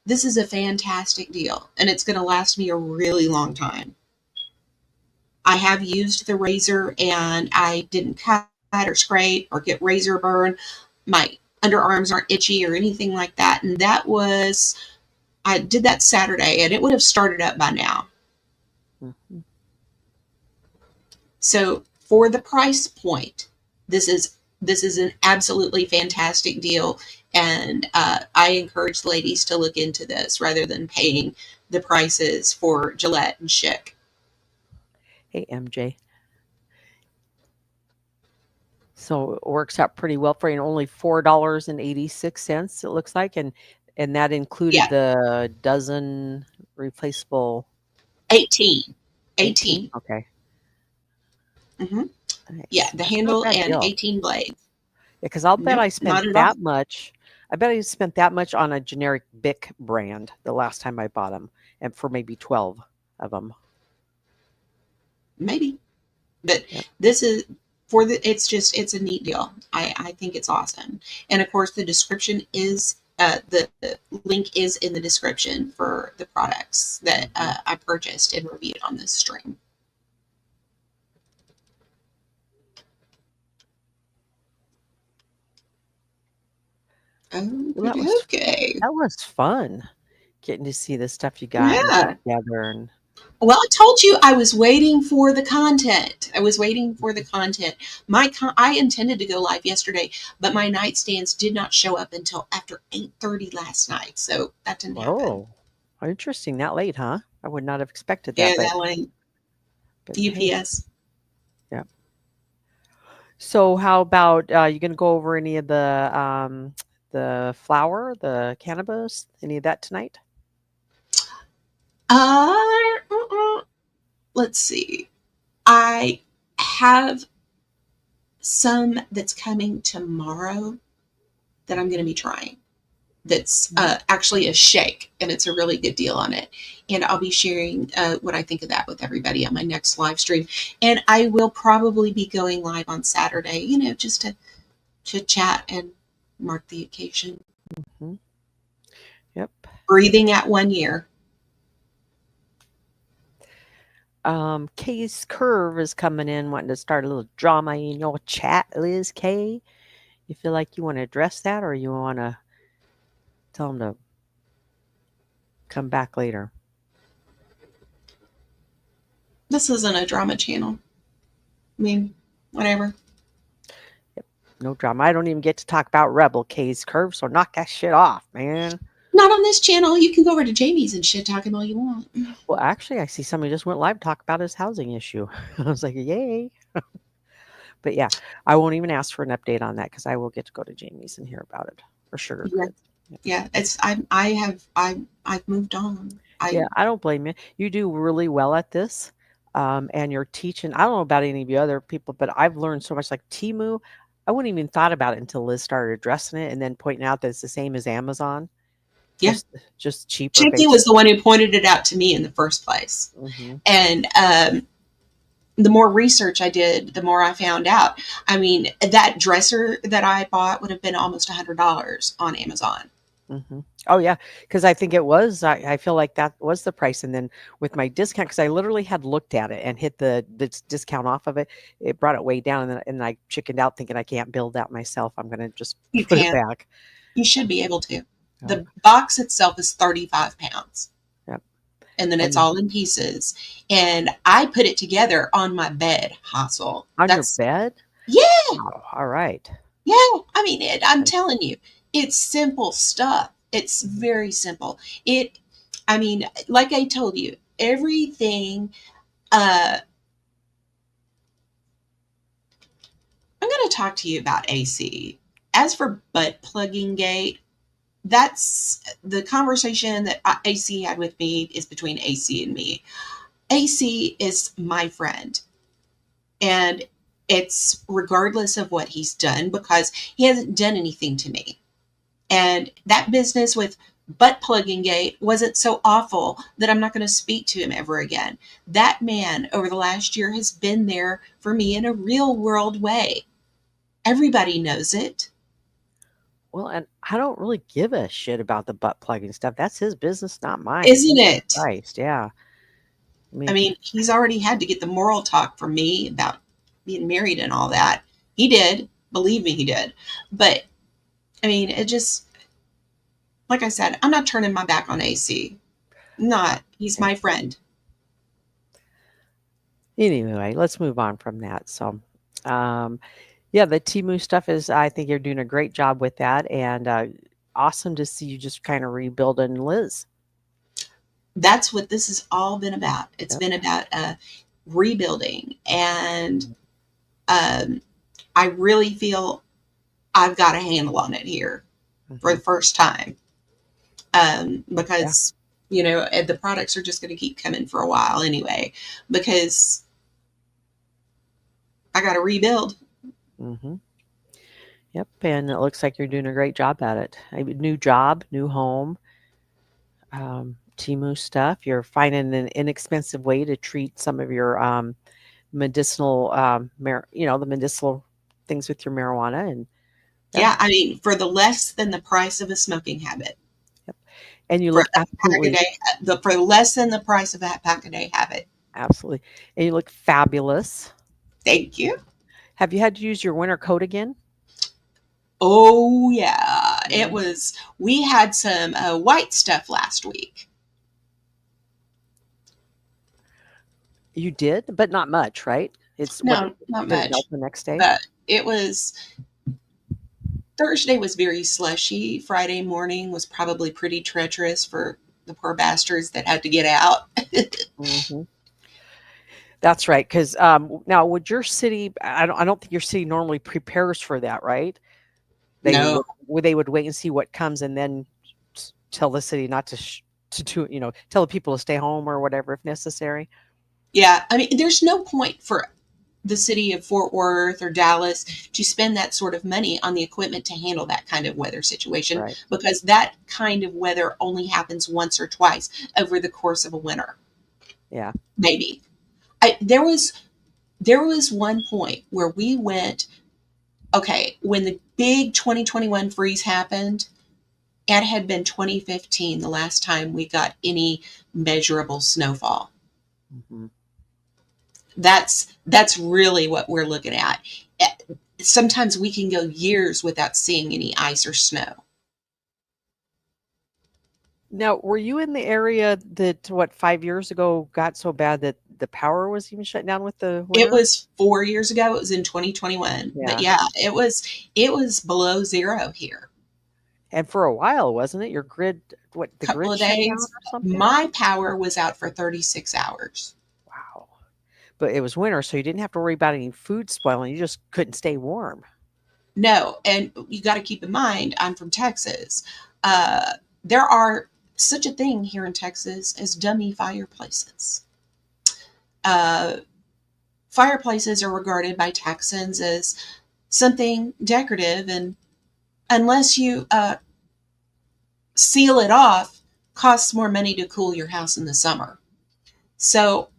B: this is a fantastic deal and it's going to last me a really long time. I have used the razor and I didn't cut or scrape or get razor burn. My underarms aren't itchy or anything like that. And I did that Saturday and it would have started up by now.
C: Hmm.
B: So for the price point, this is an absolutely fantastic deal. And I encourage the ladies to look into this rather than paying the prices for Gillette and Schick.
C: Hey, MJ. So it works out pretty well for you. Only $4.86, it looks like, and that included
B: Yeah,
C: the dozen replaceable
B: 18.
C: 18.
B: 18.
C: Okay.
B: Mm-hmm. Yeah,
C: Nice.
B: the
C: That's not a
B: handle
C: bad
B: and
C: deal.
B: 18 blades.
C: Yeah, because I'll bet
B: Nope,
C: I spent
B: not at all.
C: that much. I bet I spent that much on a generic Bic brand the last time I bought them, and for maybe 12 of them.
B: Maybe. But
C: Yep.
B: this is it's a neat deal. I think it's awesome. And of course the description is the link is in the description for the products that
C: Hmm.
B: I purchased and reviewed on this stream.
C: Well,
B: Okay, okay.
C: that was fun getting to see the stuff you got and put
B: Yeah.
C: together. And
B: Well, I told you I was waiting for the content. I was waiting for the content. I intended to go live yesterday, but my nightstands did not show up until after 8:30 last night, so that didn't happen.
C: oh, interesting. That late, huh? I would not have expected
B: Yeah,
C: that,
B: that went
C: but hey,
B: UPS.
C: yeah. So how about you gonna go over any of the flower, the cannabis, any of that tonight?
B: Uh, let's see. I have some that's coming tomorrow that I'm going to be trying. That's
C: Mhm.
B: actually a shake, and it's a really good deal on it. And I'll be sharing what I think of that with everybody on my next live stream. And I will probably be going live on Saturday, just to chit chat and mark the occasion.
C: Mhm. Yep.
B: Breathing at 1 year.
C: Kay's Curve is coming in, wanting to start a little drama in your chat, Liz K. You feel like you want to address that, or you want to tell him to come back later?
B: This isn't a drama channel. I mean, whatever.
C: Yep. No drama. I don't even get to talk about Rebel Kay's Curve, so knock that shit off, man.
B: Not on this channel. You can go over to Jamie's and shit talk him all you want.
C: Well, actually, I see somebody just went live to talk about his housing issue. I was like, yay. But yeah, I won't even ask for an update on that because I will get to go to Jamie's and hear about it. or sugar
B: Yeah,
C: grits. Yeah.
B: yeah. I've moved on.
C: Yeah, I don't blame you. You do really well at this. And you're teaching. I don't know about any of you other people, but I've learned so much. Like Temu, I wouldn't even thought about it until Liz started addressing it and then pointing out that it's the same as Amazon,
B: Yeah.
C: just cheaper,
B: Chicky was the
C: basically.
B: one who pointed it out to me in the first place.
C: Hmm.
B: And the more research I did, the more I found out. I mean, that dresser that I bought would have been almost $100 on Amazon.
C: Hmm. Oh yeah, because I think it was. I feel like that was the price, and then with my discount, because I literally had looked at it and hit the discount off of it, it brought it way down, and I chickened out thinking I can't build that myself. I'm gonna just
B: You
C: put it
B: can.
C: back.
B: You should be able to.
C: Um,
B: The box itself is 35 pounds,
C: yep.
B: and then it's
C: And
B: all in pieces. And I put it together on my bed, Hassel.
C: on your
B: That's,
C: bed?
B: yeah,
C: Wow. All right.
B: yeah. I mean, I'm
C: Nice.
B: telling you, it's simple stuff. It's
C: Mhm.
B: very simple. I mean, like I told you, everything. Uh, I'm going to talk to you about AC. As for butt plugging gate, that's the conversation that AC had with me is between AC and me. AC is my friend, and it's regardless of what he's done because he hasn't done anything to me. And that business with butt plugging gate wasn't so awful that I'm not going to speak to him ever again. That man over the last year has been there for me in a real world way. Everybody knows it,
C: Well, and I don't really give a shit about the butt plugging stuff. That's his business, not mine.
B: isn't
C: Jesus
B: it?
C: Christ. Yeah. I
B: I
C: mean,
B: mean, he's already had to get the moral talk from me about being married and all that. He did. Believe me, he did. But I mean, it just, like I said, I'm not turning my back on AC. Not. He's
C: yeah.
B: my friend.
C: Anyway, let's move on from that. So, um, yeah, the Temu stuff is, I think you're doing a great job with that. And awesome to see you just kind of rebuilding Liz.
B: That's what this has all been about. It's
C: Yep.
B: been about rebuilding. And
C: Mhm.
B: um, I really feel I've got a handle on it here for
C: Mhm.
B: the first time.
C: Yeah.
B: Because, the products are just going to keep coming for a while anyway, because I got to rebuild.
C: Hmm. Yep. And it looks like you're doing a great job at it. New job, new home, Temu stuff. You're finding an inexpensive way to treat some of your medicinal, the medicinal things with your marijuana. And yeah,
B: Yeah, I mean, for the less than the price of a smoking habit,
C: yep. And you
B: for
C: look
B: a pack a
C: absolutely,
B: day, for less than the price of that pack a day habit.
C: absolutely, and you look fabulous.
B: Thank you.
C: Have you had to use your winter coat again?
B: Oh yeah, it
C: Mm.
B: was. We had some white stuff last week.
C: You did, but not much, right? It's what
B: No, not
C: did it melt
B: much,
C: the next day?
B: but it was. Thursday was very slushy. Friday morning was probably pretty treacherous for the poor bastards that had to get out.
C: Hmm. That's right. Because now, would your city? I don't think your city normally prepares for that, right? They
B: No,
C: would wait and see what comes, and then tell the city not to to do, tell the people to stay home or whatever if necessary.
B: yeah, I mean, there's no point for the city of Fort Worth or Dallas to spend that sort of money on the equipment to handle that kind of weather situation
C: Right.
B: because that kind of weather only happens once or twice over the course of a winter,
C: Yeah.
B: maybe. There was one point where we went, okay, when the big 2021 freeze happened, it had been 2015 the last time we got any measurable snowfall.
C: Hmm.
B: That's really what we're looking at. Sometimes we can go years without seeing any ice or snow.
C: Now, were you in the area that 5 years ago got so bad that the power was even shut down with the
B: It
C: winter?
B: was 4 years ago. It was in 2021. But
C: Yeah.
B: yeah, it was below zero here.
C: And for a while, wasn't it? Your grid, the
B: Couple
C: grid
B: of
C: shut down
B: days.
C: or something?
B: My power was out for 36 hours.
C: Wow. But it was winter, so you didn't have to worry about any food spoiling. You just couldn't stay warm.
B: No, and you got to keep in mind, I'm from Texas. There are such a thing here in Texas as dummy fireplaces. Uh, Fireplaces are regarded by Texans as something decorative, and unless you seal it off, costs more money to cool your house in the summer. So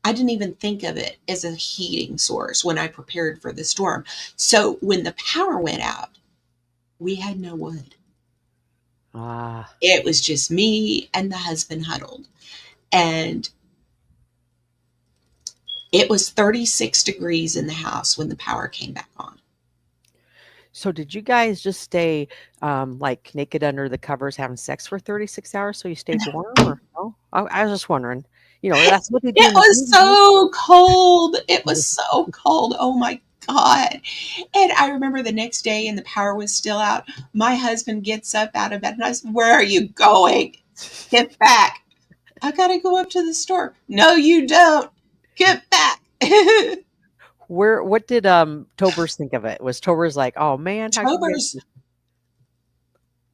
B: I didn't even think of it as a heating source when I prepared for the storm. So when the power went out, we had no wood.
C: Ah,
B: It was just me and the husband huddled. And it was 36 degrees in the house when the power came back on.
C: so did you guys just stay like naked under the covers having sex for 36 hours so you stayed warm or no? I was just wondering. That's what they do
B: It
C: in the
B: was
C: movies.
B: so cold. It was so cold. Oh my God. And I remember the next day and the power was still out. My husband gets up out of bed and I said, "Where are you going? Get back." "I got to go up to the store." "No, you don't. Get back."
C: What did Tobers think of it? Was Tobers like, "Oh man, how can you guys
B: Tobers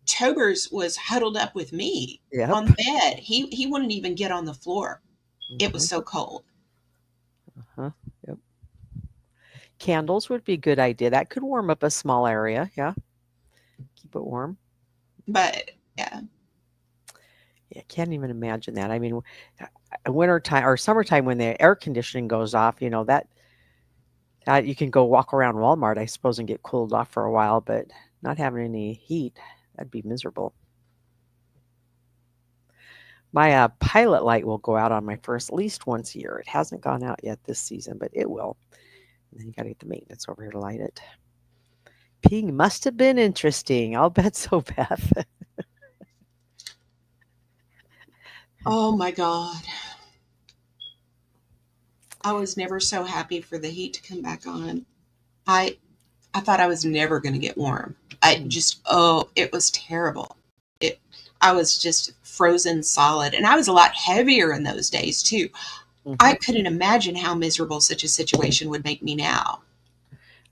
B: Tobers was huddled up with me
C: Yep.
B: on the bed. He wouldn't even get on the floor. It was
C: Mhm.
B: so cold.
C: Uh-huh. Yep. Candles would be a good idea. That could warm up a small area. Yeah. Keep it warm.
B: But yeah.
C: Yeah, can't even imagine that. I mean, winter time or summertime when the air conditioning goes off, that you can go walk around Walmart, I suppose, and get cooled off for a while, but not having any heat, that'd be miserable. My pilot light will go out on my first at least once a year. It hasn't gone out yet this season, but it will. And then you got to get the maintenance over here to light it. Peeing must have been interesting. I'll bet so, Beth.
B: Oh my God. I was never so happy for the heat to come back on. I I thought I was never going to get warm. It was terrible. It I was just frozen solid, and I was a lot heavier in those days too. I
C: Mhm.
B: couldn't imagine how miserable such a situation would make me now.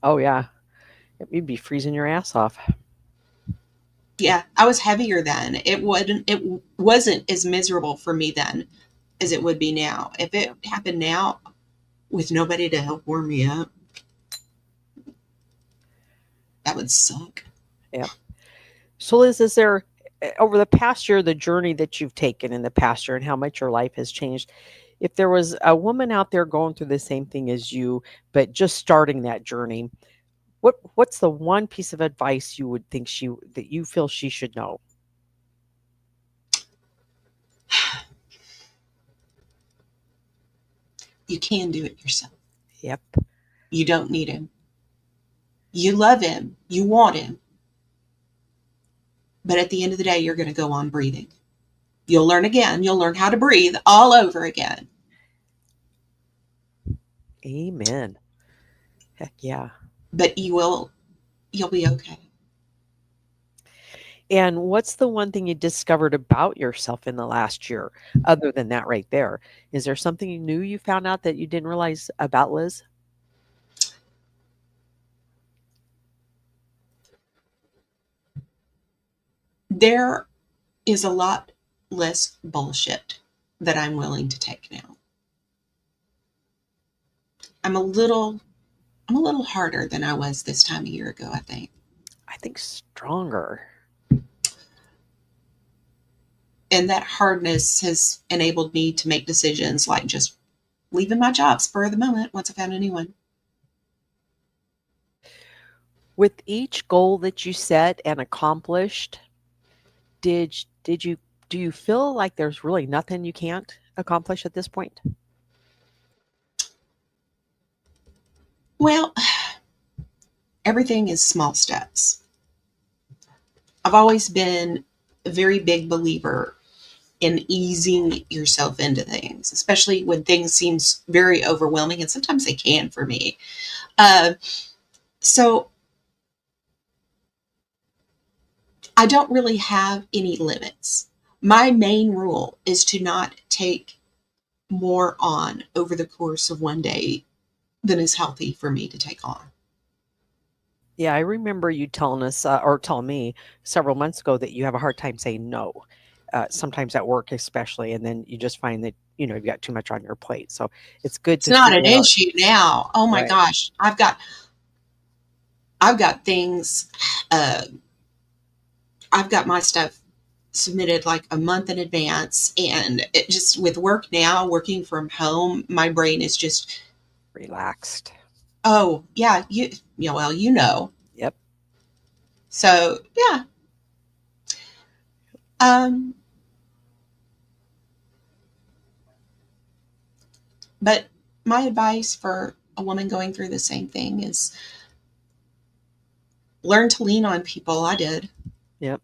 C: Oh, yeah. You'd be freezing your ass off.
B: Yeah, I was heavier then. It wasn't as miserable for me then as it would be now. If it
C: Yeah.
B: happened now with nobody to help warm me up, that would suck.
C: Yeah. So, Liz, is there over the past year, the journey that you've taken in the past year and how much your life has changed? If there was a woman out there going through the same thing as you, but just starting that journey, what's the one piece of advice you would think that you feel she should know?
B: You can do it yourself.
C: Yep.
B: You don't need him. You love him. You want him. But at the end of the day, you're going to go on breathing. You'll learn again. You'll learn how to breathe all over again.
C: Amen. Heck yeah.
B: But you'll be okay.
C: And what's the one thing you discovered about yourself in the last year, other than that right there? Is there something new you found out that you didn't realize about Liz?
B: There is a lot less bullshit that I'm willing to take now. I'm a little I'm a little harder than I was this time a year ago, I think.
C: I think stronger.
B: And that hardness has enabled me to make decisions like just leaving my job spur of the moment once I found a new one.
C: With each goal that you set and accomplished, did you do you feel like there's really nothing you can't accomplish at this point?
B: Well, everything is small steps. I've always been a very big believer in easing yourself into things, especially when things seem very overwhelming, and sometimes they can for me. Uh, so I don't really have any limits. My main rule is to not take more on over the course of one day than is healthy for me to take on.
C: Yeah, I remember you telling us, or telling me several months ago that you have a hard time saying no, sometimes at work especially, and then you just find that you've got too much on your plate. So it's good
B: It's
C: to
B: not an
C: figure out.
B: issue now. Oh my
C: Right.
B: gosh. I've got things, uh, I've got my stuff submitted like a month in advance. And it just with work now, working from home, my brain is just,
C: Relaxed.
B: oh yeah, well,
C: Yep.
B: So yeah. Um, but my advice for a woman going through the same thing is learn to lean on people. I did.
C: Yep.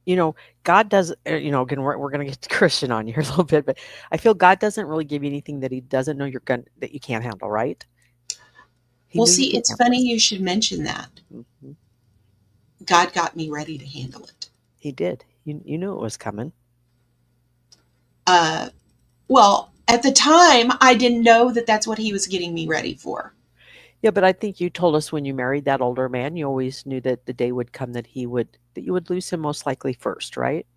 C: You know, God does, again, we're going to get to Christian on here a little bit, but I feel God doesn't really give you anything that he doesn't know that you can't handle, right? He
B: Well,
C: knew you
B: see,
C: could
B: it's
C: handle
B: funny
C: this.
B: you should mention that.
C: Mhm.
B: God got me ready to handle it.
C: He did. You knew it was coming.
B: Uh, well, at the time, I didn't know that that's what he was getting me ready for.
C: Yeah, but I think you told us when you married that older man, you always knew that the day would come that you would lose him most likely first, right?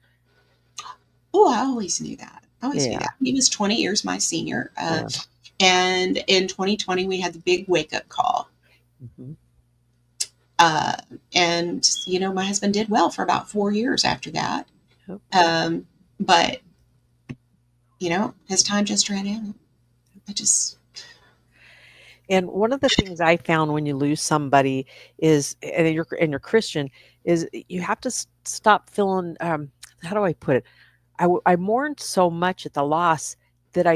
B: Oh, I always knew that. I always knew
C: Yeah.
B: that. He was 20 years my senior.
C: Yeah.
B: And in 2020, we had the big wake up call.
C: Hmm.
B: Uh, and, my husband did well for about 4 years after that.
C: Yep.
B: But, his time just ran out. I just,
C: And one of the things I found when you lose somebody is, and you're Christian, is you have to stop feeling. How do I put it? I mourned so much at the loss that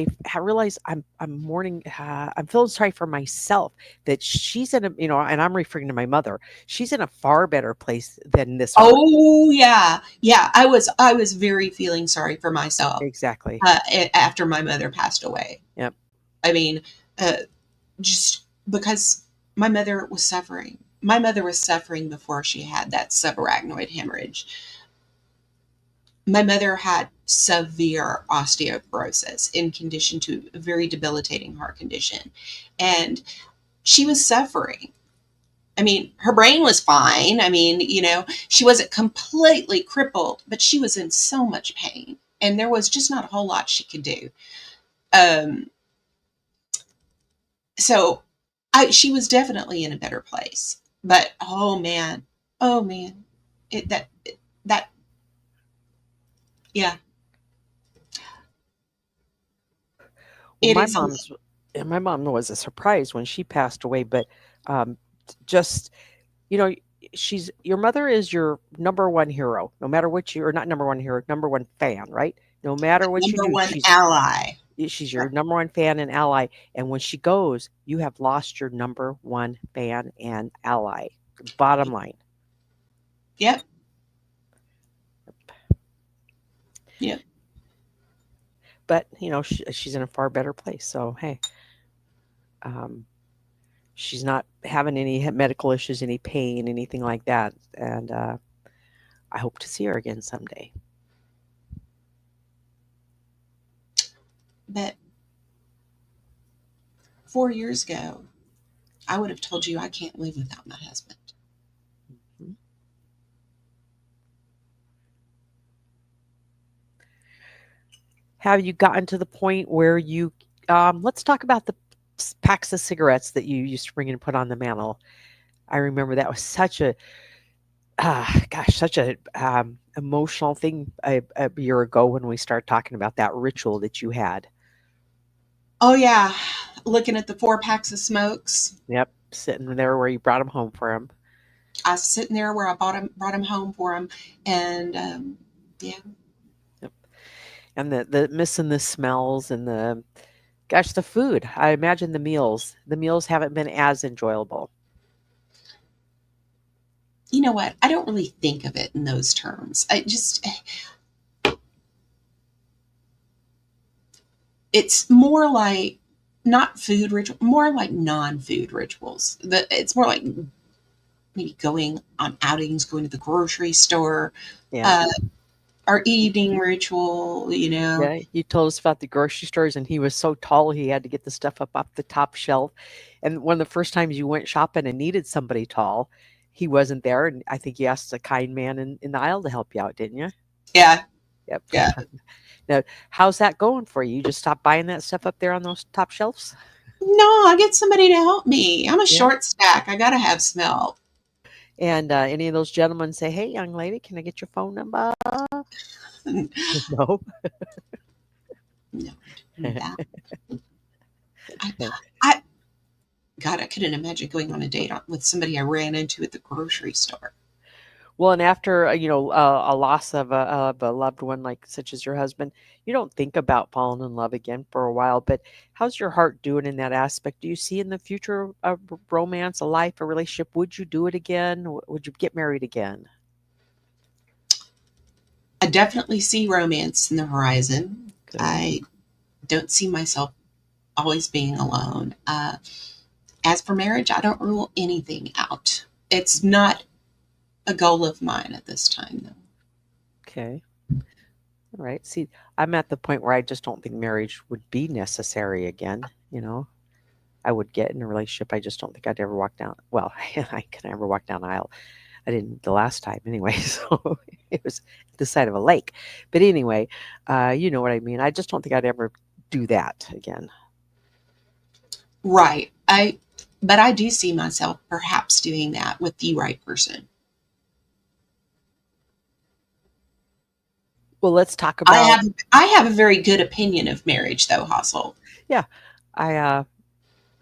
C: realized I'm mourning. I'm feeling sorry for myself that she's in a, and I'm referring to my mother. She's in a far better place than this earth.
B: oh, yeah. Yeah. I was very feeling sorry for myself
C: Exactly.
B: after my mother passed away.
C: Yep.
B: I mean, uh, just because my mother was suffering. My mother was suffering before she had that subarachnoid hemorrhage. My mother had severe osteoporosis in condition to a very debilitating heart condition. And she was suffering. I mean, her brain was fine. I mean, she wasn't completely crippled, but she was in so much pain. And there was just not a whole lot she could do. Um, so she was definitely in a better place. But oh man, it that yeah,
C: Well,
B: it is.
C: my mom was a surprise when she passed away, but um, just you know, she's your mother is your number one hero, no matter what you or not number one hero, number one fan, right? No matter what you
B: Number
C: do,
B: one ally.
C: she's your number one fan and ally. And when she goes, you have lost your number one fan and ally. Bottom line.
B: Yep. Yep.
C: But she's in a far better place. So hey, um, she's not having any medical issues, any pain, anything like that. And I hope to see her again someday.
B: But 4 years ago, I would have told you I can't live without my husband.
C: Mhm. Have you gotten to the point where let's talk about the packs of cigarettes that you used to bring and put on the mantle. I remember that was such a emotional thing a year ago when we started talking about that ritual that you had.
B: Oh yeah, looking at the 4 packs of smokes.
C: Yep, sitting there where you brought them home for him.
B: I was sitting there where I brought him home for him, and yeah,
C: Yep. And the missing the smells and the food. I imagine the meals haven't been as enjoyable.
B: you know what? I don't really think of it in those terms. It's more like not food ritual, more like non-food rituals. It's more like maybe going on outings, going to the grocery store,
C: Yeah.
B: uh, our evening ritual,
C: Yeah, you told us about the grocery stores, and he was so tall he had to get the stuff up off the top shelf. And one of the first times you went shopping and needed somebody tall, he wasn't there, and I think you asked a kind man in the aisle to help you out, didn't you?
B: Yeah,
C: Yep.
B: yeah.
C: Now, how's that going for you? You just stop buying that stuff up there on those top shelves?
B: No, I get somebody to help me. I'm a
C: Yeah.
B: short stack. I gotta have some help.
C: And any of those gentlemen say, "Hey, young lady, can I get your phone number?"
B: No,
C: No.
B: that I, I God, I couldn't imagine going on a date with somebody I ran into at the grocery store.
C: Well, and after a loss of a loved one, like such as your husband, you don't think about falling in love again for a while. But how's your heart doing in that aspect? Do you see in the future a romance, a life, a relationship? Would you do it again? Would you get married again?
B: I definitely see romance in the horizon.
C: Good.
B: I don't see myself always being alone. As for marriage, I don't rule anything out. It's not a goal of mine at this time, though.
C: Okay. All right. See, I'm at the point where I just don't think marriage would be necessary again. I would get in a relationship. I just don't think I'd ever walk down. Well, I can ever walk down the aisle. I didn't the last time anyway, so it was at the side of a lake. But anyway, you know what I mean. I just don't think I'd ever do that again.
B: Right. But I do see myself perhaps doing that with the right person.
C: Well, let's talk
B: I
C: about.
B: have I have a very good opinion of marriage, though, Hassel.
C: Yeah, I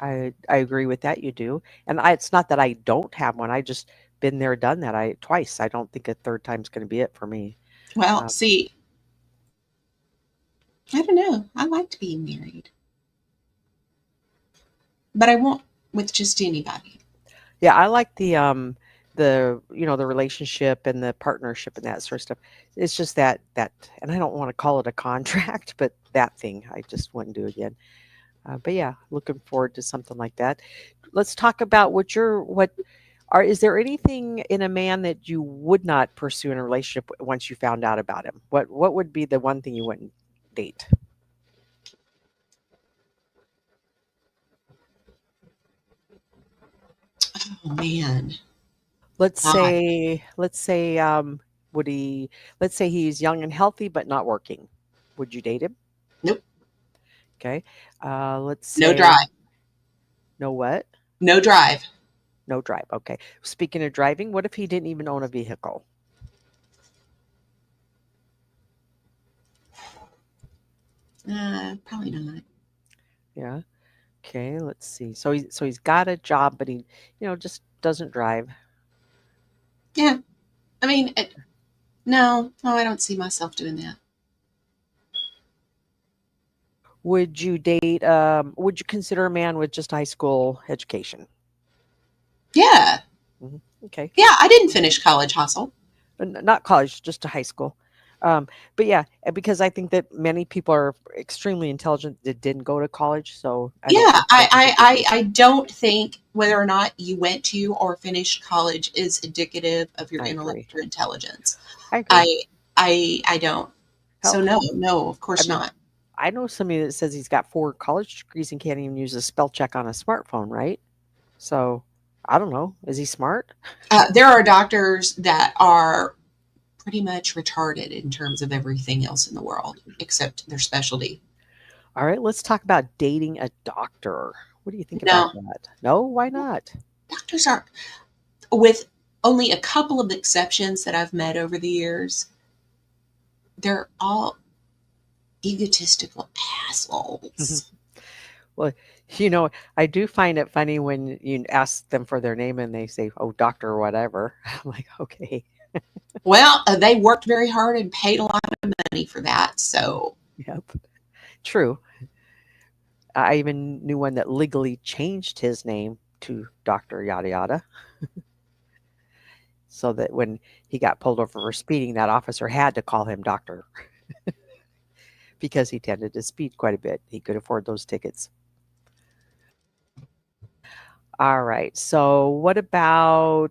C: I agree with that. You do, and it's not that I don't have one. I just been there, done that. I twice. I don't think a third time's going to be it for me.
B: Well,
C: Um,
B: see, I don't know. I liked being married, but I won't with just anybody.
C: Yeah, I like the relationship and the partnership and that sort of stuff. It's just that, and I don't want to call it a contract, but that thing I just wouldn't do again. But yeah, looking forward to something like that. Let's talk about what are is there anything in a man that you would not pursue in a relationship once you found out about him? What would be the one thing you wouldn't date?
B: Oh man,
C: Let's
B: God,
C: say let's say would he let's say he's young and healthy but not working. Would you date him?
B: nope,
C: Okay. Let's
B: no
C: say
B: drive,
C: no what?
B: no drive.
C: No drive. Okay. Speaking of driving, what if he didn't even own a vehicle?
B: Probably not.
C: Yeah. Okay. Let's see. So he's got a job, but he just doesn't drive.
B: Yeah, I mean, no, no, I don't see myself doing that.
C: Would you date? Would you consider a man with just high school education?
B: Yeah,
C: Okay.
B: yeah, I didn't finish college, Hustle.
C: Not college, just to high school. But yeah, because I think that many people are extremely intelligent that didn't go to college, so I don't
B: Yeah,
C: think that's a big issue.
B: I don't think whether or not you went to or finished college is indicative of your
C: I agree.
B: intellect or intelligence.
C: I agree.
B: I don't.
C: Hell,
B: So no, no, of
C: I
B: course
C: mean,
B: not.
C: I know somebody that says he's got 4 college degrees and can't even use a spell check on a smartphone, right? So I don't know. Is he smart?
B: There are doctors that are pretty much retarded in terms of everything else in the world except their specialty.
C: All right, let's talk about dating a doctor. What do you think about
B: No,
C: that? No, why not?
B: doctors are, with only a couple of exceptions that I've met over the years, they're all egotistical assholes.
C: Well, I do find it funny when you ask them for their name and they say, "Oh, doctor or whatever." I'm like, okay,
B: Well, they worked very hard and paid a lot of money for that. So,
C: yep, true. I even knew one that legally changed his name to Doctor Yada Yada, so that when he got pulled over for speeding, that officer had to call him Doctor because he tended to speed quite a bit. He could afford those tickets. All right. So what about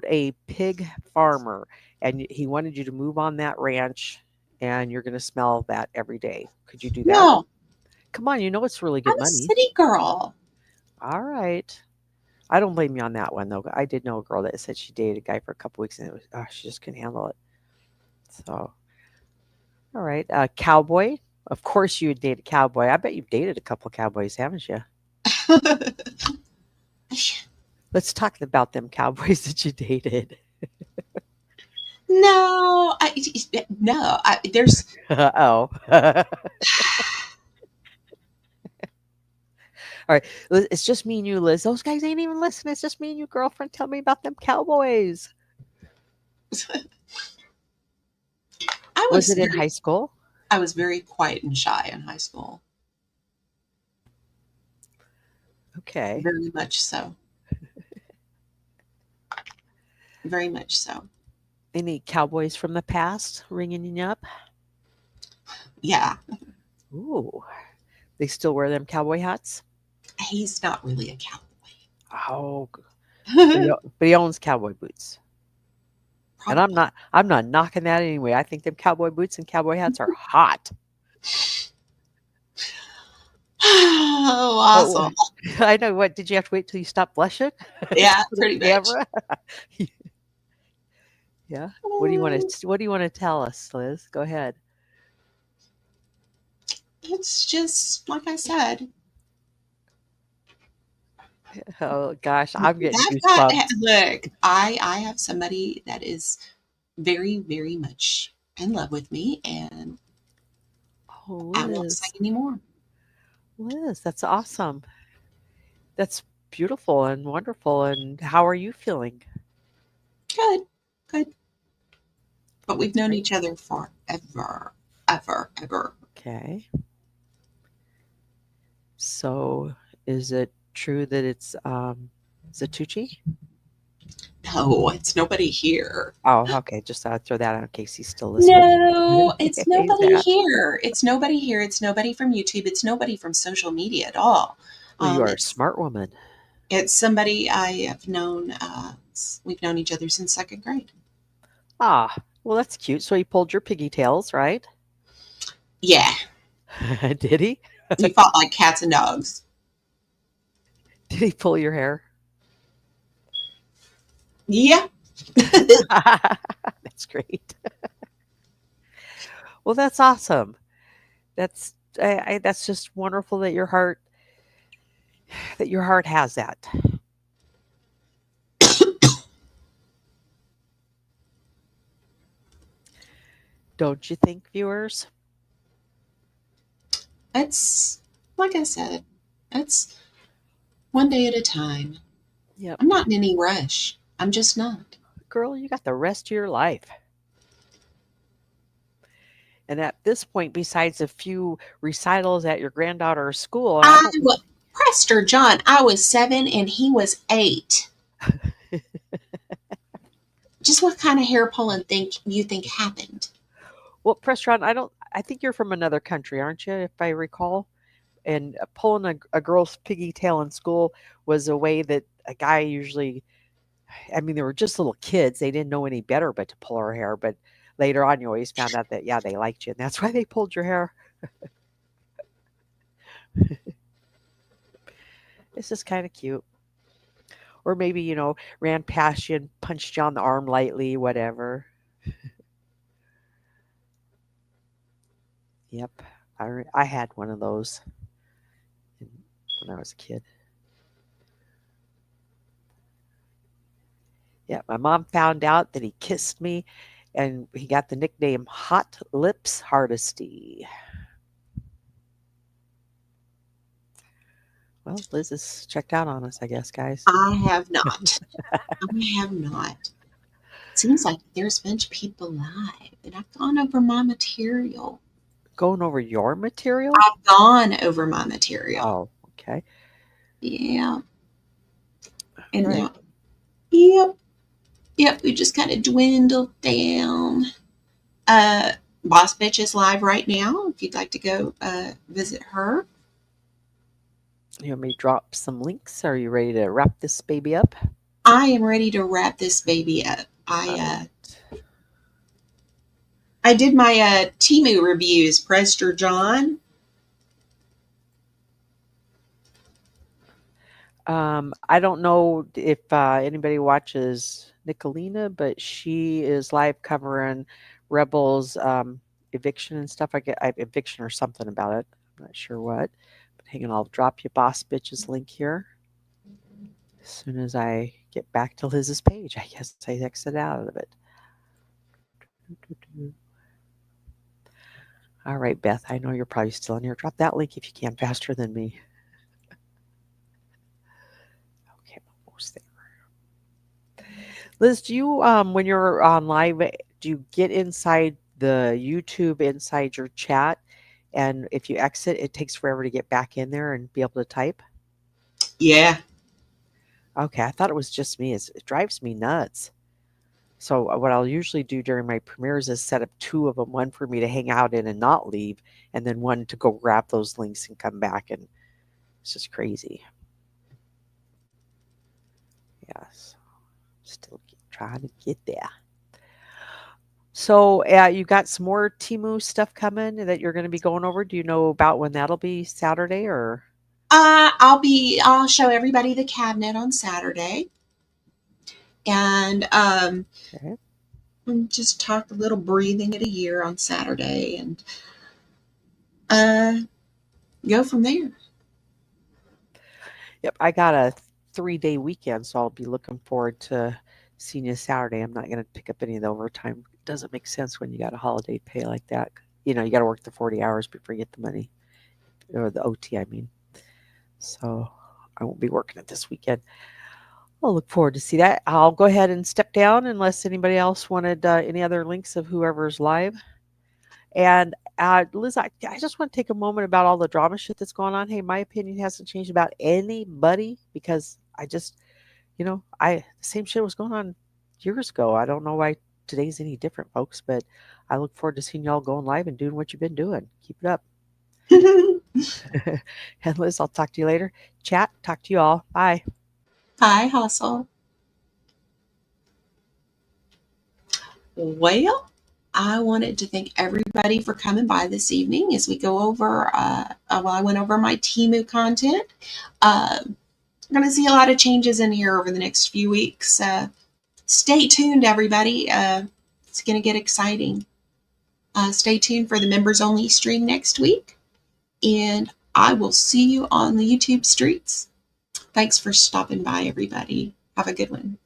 C: a pig farmer? and he wanted you to move on that ranch, and you're going to smell that every day. Could you do that?
B: No,
C: Come on, you know it's really good
B: I'm a
C: money.
B: city girl.
C: All right. I don't blame you on that one though. I did know a girl that said she dated a guy for a couple weeks and it was she just couldn't handle it. So, all right, cowboy. Of course, you would date a cowboy. I bet you've dated a couple cowboys, haven't you? Let's talk about them cowboys that you dated.
B: No, no. There's
C: Oh. All right. It's just me and you, Liz. Those guys ain't even listening. It's just me and you, girlfriend. Tell me about them cowboys.
B: I
C: Was
B: was
C: it in
B: very
C: high school?
B: I was very quiet and shy in high school.
C: Okay.
B: Very much so. Very much so.
C: Any cowboys from the past ringing you up?
B: Yeah.
C: Ooh. They still wear them cowboy hats?
B: He's not really a cowboy.
C: Oh, but he owns cowboy boots. And I'm
B: Probably.
C: not knocking that anyway. I think them cowboy boots and cowboy hats are hot.
B: Oh,
C: Oh,
B: awesome.
C: I know. What did you have to wait till you stopped blushing to
B: Yeah,
C: put it
B: pretty
C: on
B: much.
C: camera? Yeah. What do you want to What do you want to tell us, Liz? Go ahead.
B: It's just like I said.
C: Oh gosh, I'm getting
B: I've got
C: goosebumps.
B: look. I have somebody that is very very much in love with me, and
C: Oh,
B: I won't say
C: Liz,
B: anymore.
C: Liz, that's awesome. That's beautiful and wonderful. And how are you feeling?
B: Good, good. But we've
C: That's
B: known
C: great.
B: each other forever, ever, ever.
C: Okay. So, is it true that it's Zatucci?
B: No, it's nobody here.
C: Oh, okay. Just thought I'd throw that out in case he's still listening.
B: No, it's
C: He's
B: nobody
C: not.
B: here. It's nobody here. It's nobody from YouTube. It's nobody from social media at all.
C: Well, you are a
B: It's
C: smart woman.
B: it's somebody I have known. We've known each other since second grade.
C: Ah, well, that's cute. So he pulled your piggy tails, right?
B: Yeah,
C: Did he?
B: we fought like cats and dogs.
C: Did he pull your hair?
B: Yeah.
C: That's great. Well, that's awesome. That's that's just wonderful that your heart has that. Don't you think, viewers?
B: It's like I said. It's one day at a time.
C: Yep.
B: I'm not in any rush. I'm just not.
C: Girl, you got the rest of your life. And at this point, besides a few recitals at your granddaughter's school, I
B: I
C: don't
B: was Prester John. I was 7 and he was 8. Just what kind of hair pulling think happened?
C: well, Prestron, I think you're from another country, aren't you, if I recall? And pulling a girl's piggy tail in school was a way that a guy usually, I mean, they were just little kids. They didn't know any better but to pull her hair. But later on, you always found out that, yeah, they liked you. And that's why they pulled your hair. It's just kind of cute. Or maybe, ran past you and punched you on the arm lightly, whatever. Yep. I had one of those when I was a kid. Yeah, my mom found out that he kissed me and he got the nickname Hot Lips Hardesty. Well, Liz is checked out on us, I guess, guys.
B: I have not. I have not. Seems like there's a bunch of people live, and I've gone over my material.
C: Going over your material?
B: I've gone over my material.
C: Oh, okay.
B: Yeah. And
C: Right.
B: now, yep, yep, we just kind of dwindled down. Boss Bitch is live right now. If you'd like to go visit her,
C: You want me to drop some links? Are you ready to wrap this baby up?
B: I am ready to wrap this baby up.
C: All right.
B: I did my TEMU reviews, Prester John.
C: I don't know if anybody watches Nicolina, but she is live covering Rebels eviction and stuff. Eviction or something about it. I'm not sure what. But hang on, I'll drop you Boss Bitches link here. As soon as I get back to Liz's page, I guess I exit out of it. All right, Beth, I know you're probably still in here. Drop that link if you can faster than me. Okay, I'm almost there. Liz, do you when you're on live, do you get inside the YouTube inside your chat, and if you exit, it takes forever to get back in there and be able to type?
B: Yeah.
C: Okay, I thought it was just me. It drives me nuts. So what I'll usually do during my premieres is set up 2 of them, one for me to hang out in and not leave, and then one to go grab those links and come back, and it's just crazy. Yes, still trying to get there. So you got some more TEMU stuff coming that you're going to be going over. Do you know about when that'll be, Saturday or?
B: I'll show everybody the cabinet on Saturday. And
C: Okay.
B: just talk a little breathing at a year on Saturday and go from there.
C: Yep, I got a 3-day weekend, so I'll be looking forward to seeing you Saturday. I'm not going to pick up any of the overtime. It doesn't make sense when you got a holiday pay like that. You know, you got to work the 40 hours before you get the money, or the OT, I mean. So I won't be working it this weekend. I'll look forward to see that. I'll go ahead and step down unless anybody else wanted any other links of whoever's live. And Liz, I just want to take a moment about all the drama shit that's going on. Hey, my opinion hasn't changed about anybody because I just, the same shit was going on years ago. I don't know why today's any different, folks, but I look forward to seeing y'all going live and doing what you've been doing. Keep it up. And Liz, I'll talk to you later. Chat, talk to you all. Bye.
B: Bye, Hustle. Well, I wanted to thank everybody for coming by this evening as we go over, I went over my TEMU content. I'm going to see a lot of changes in here over the next few weeks. Stay tuned, everybody. It's going to get exciting. Stay tuned for the members only stream next week. And I will see you on the YouTube streets. Thanks for stopping by, everybody. Have a good one.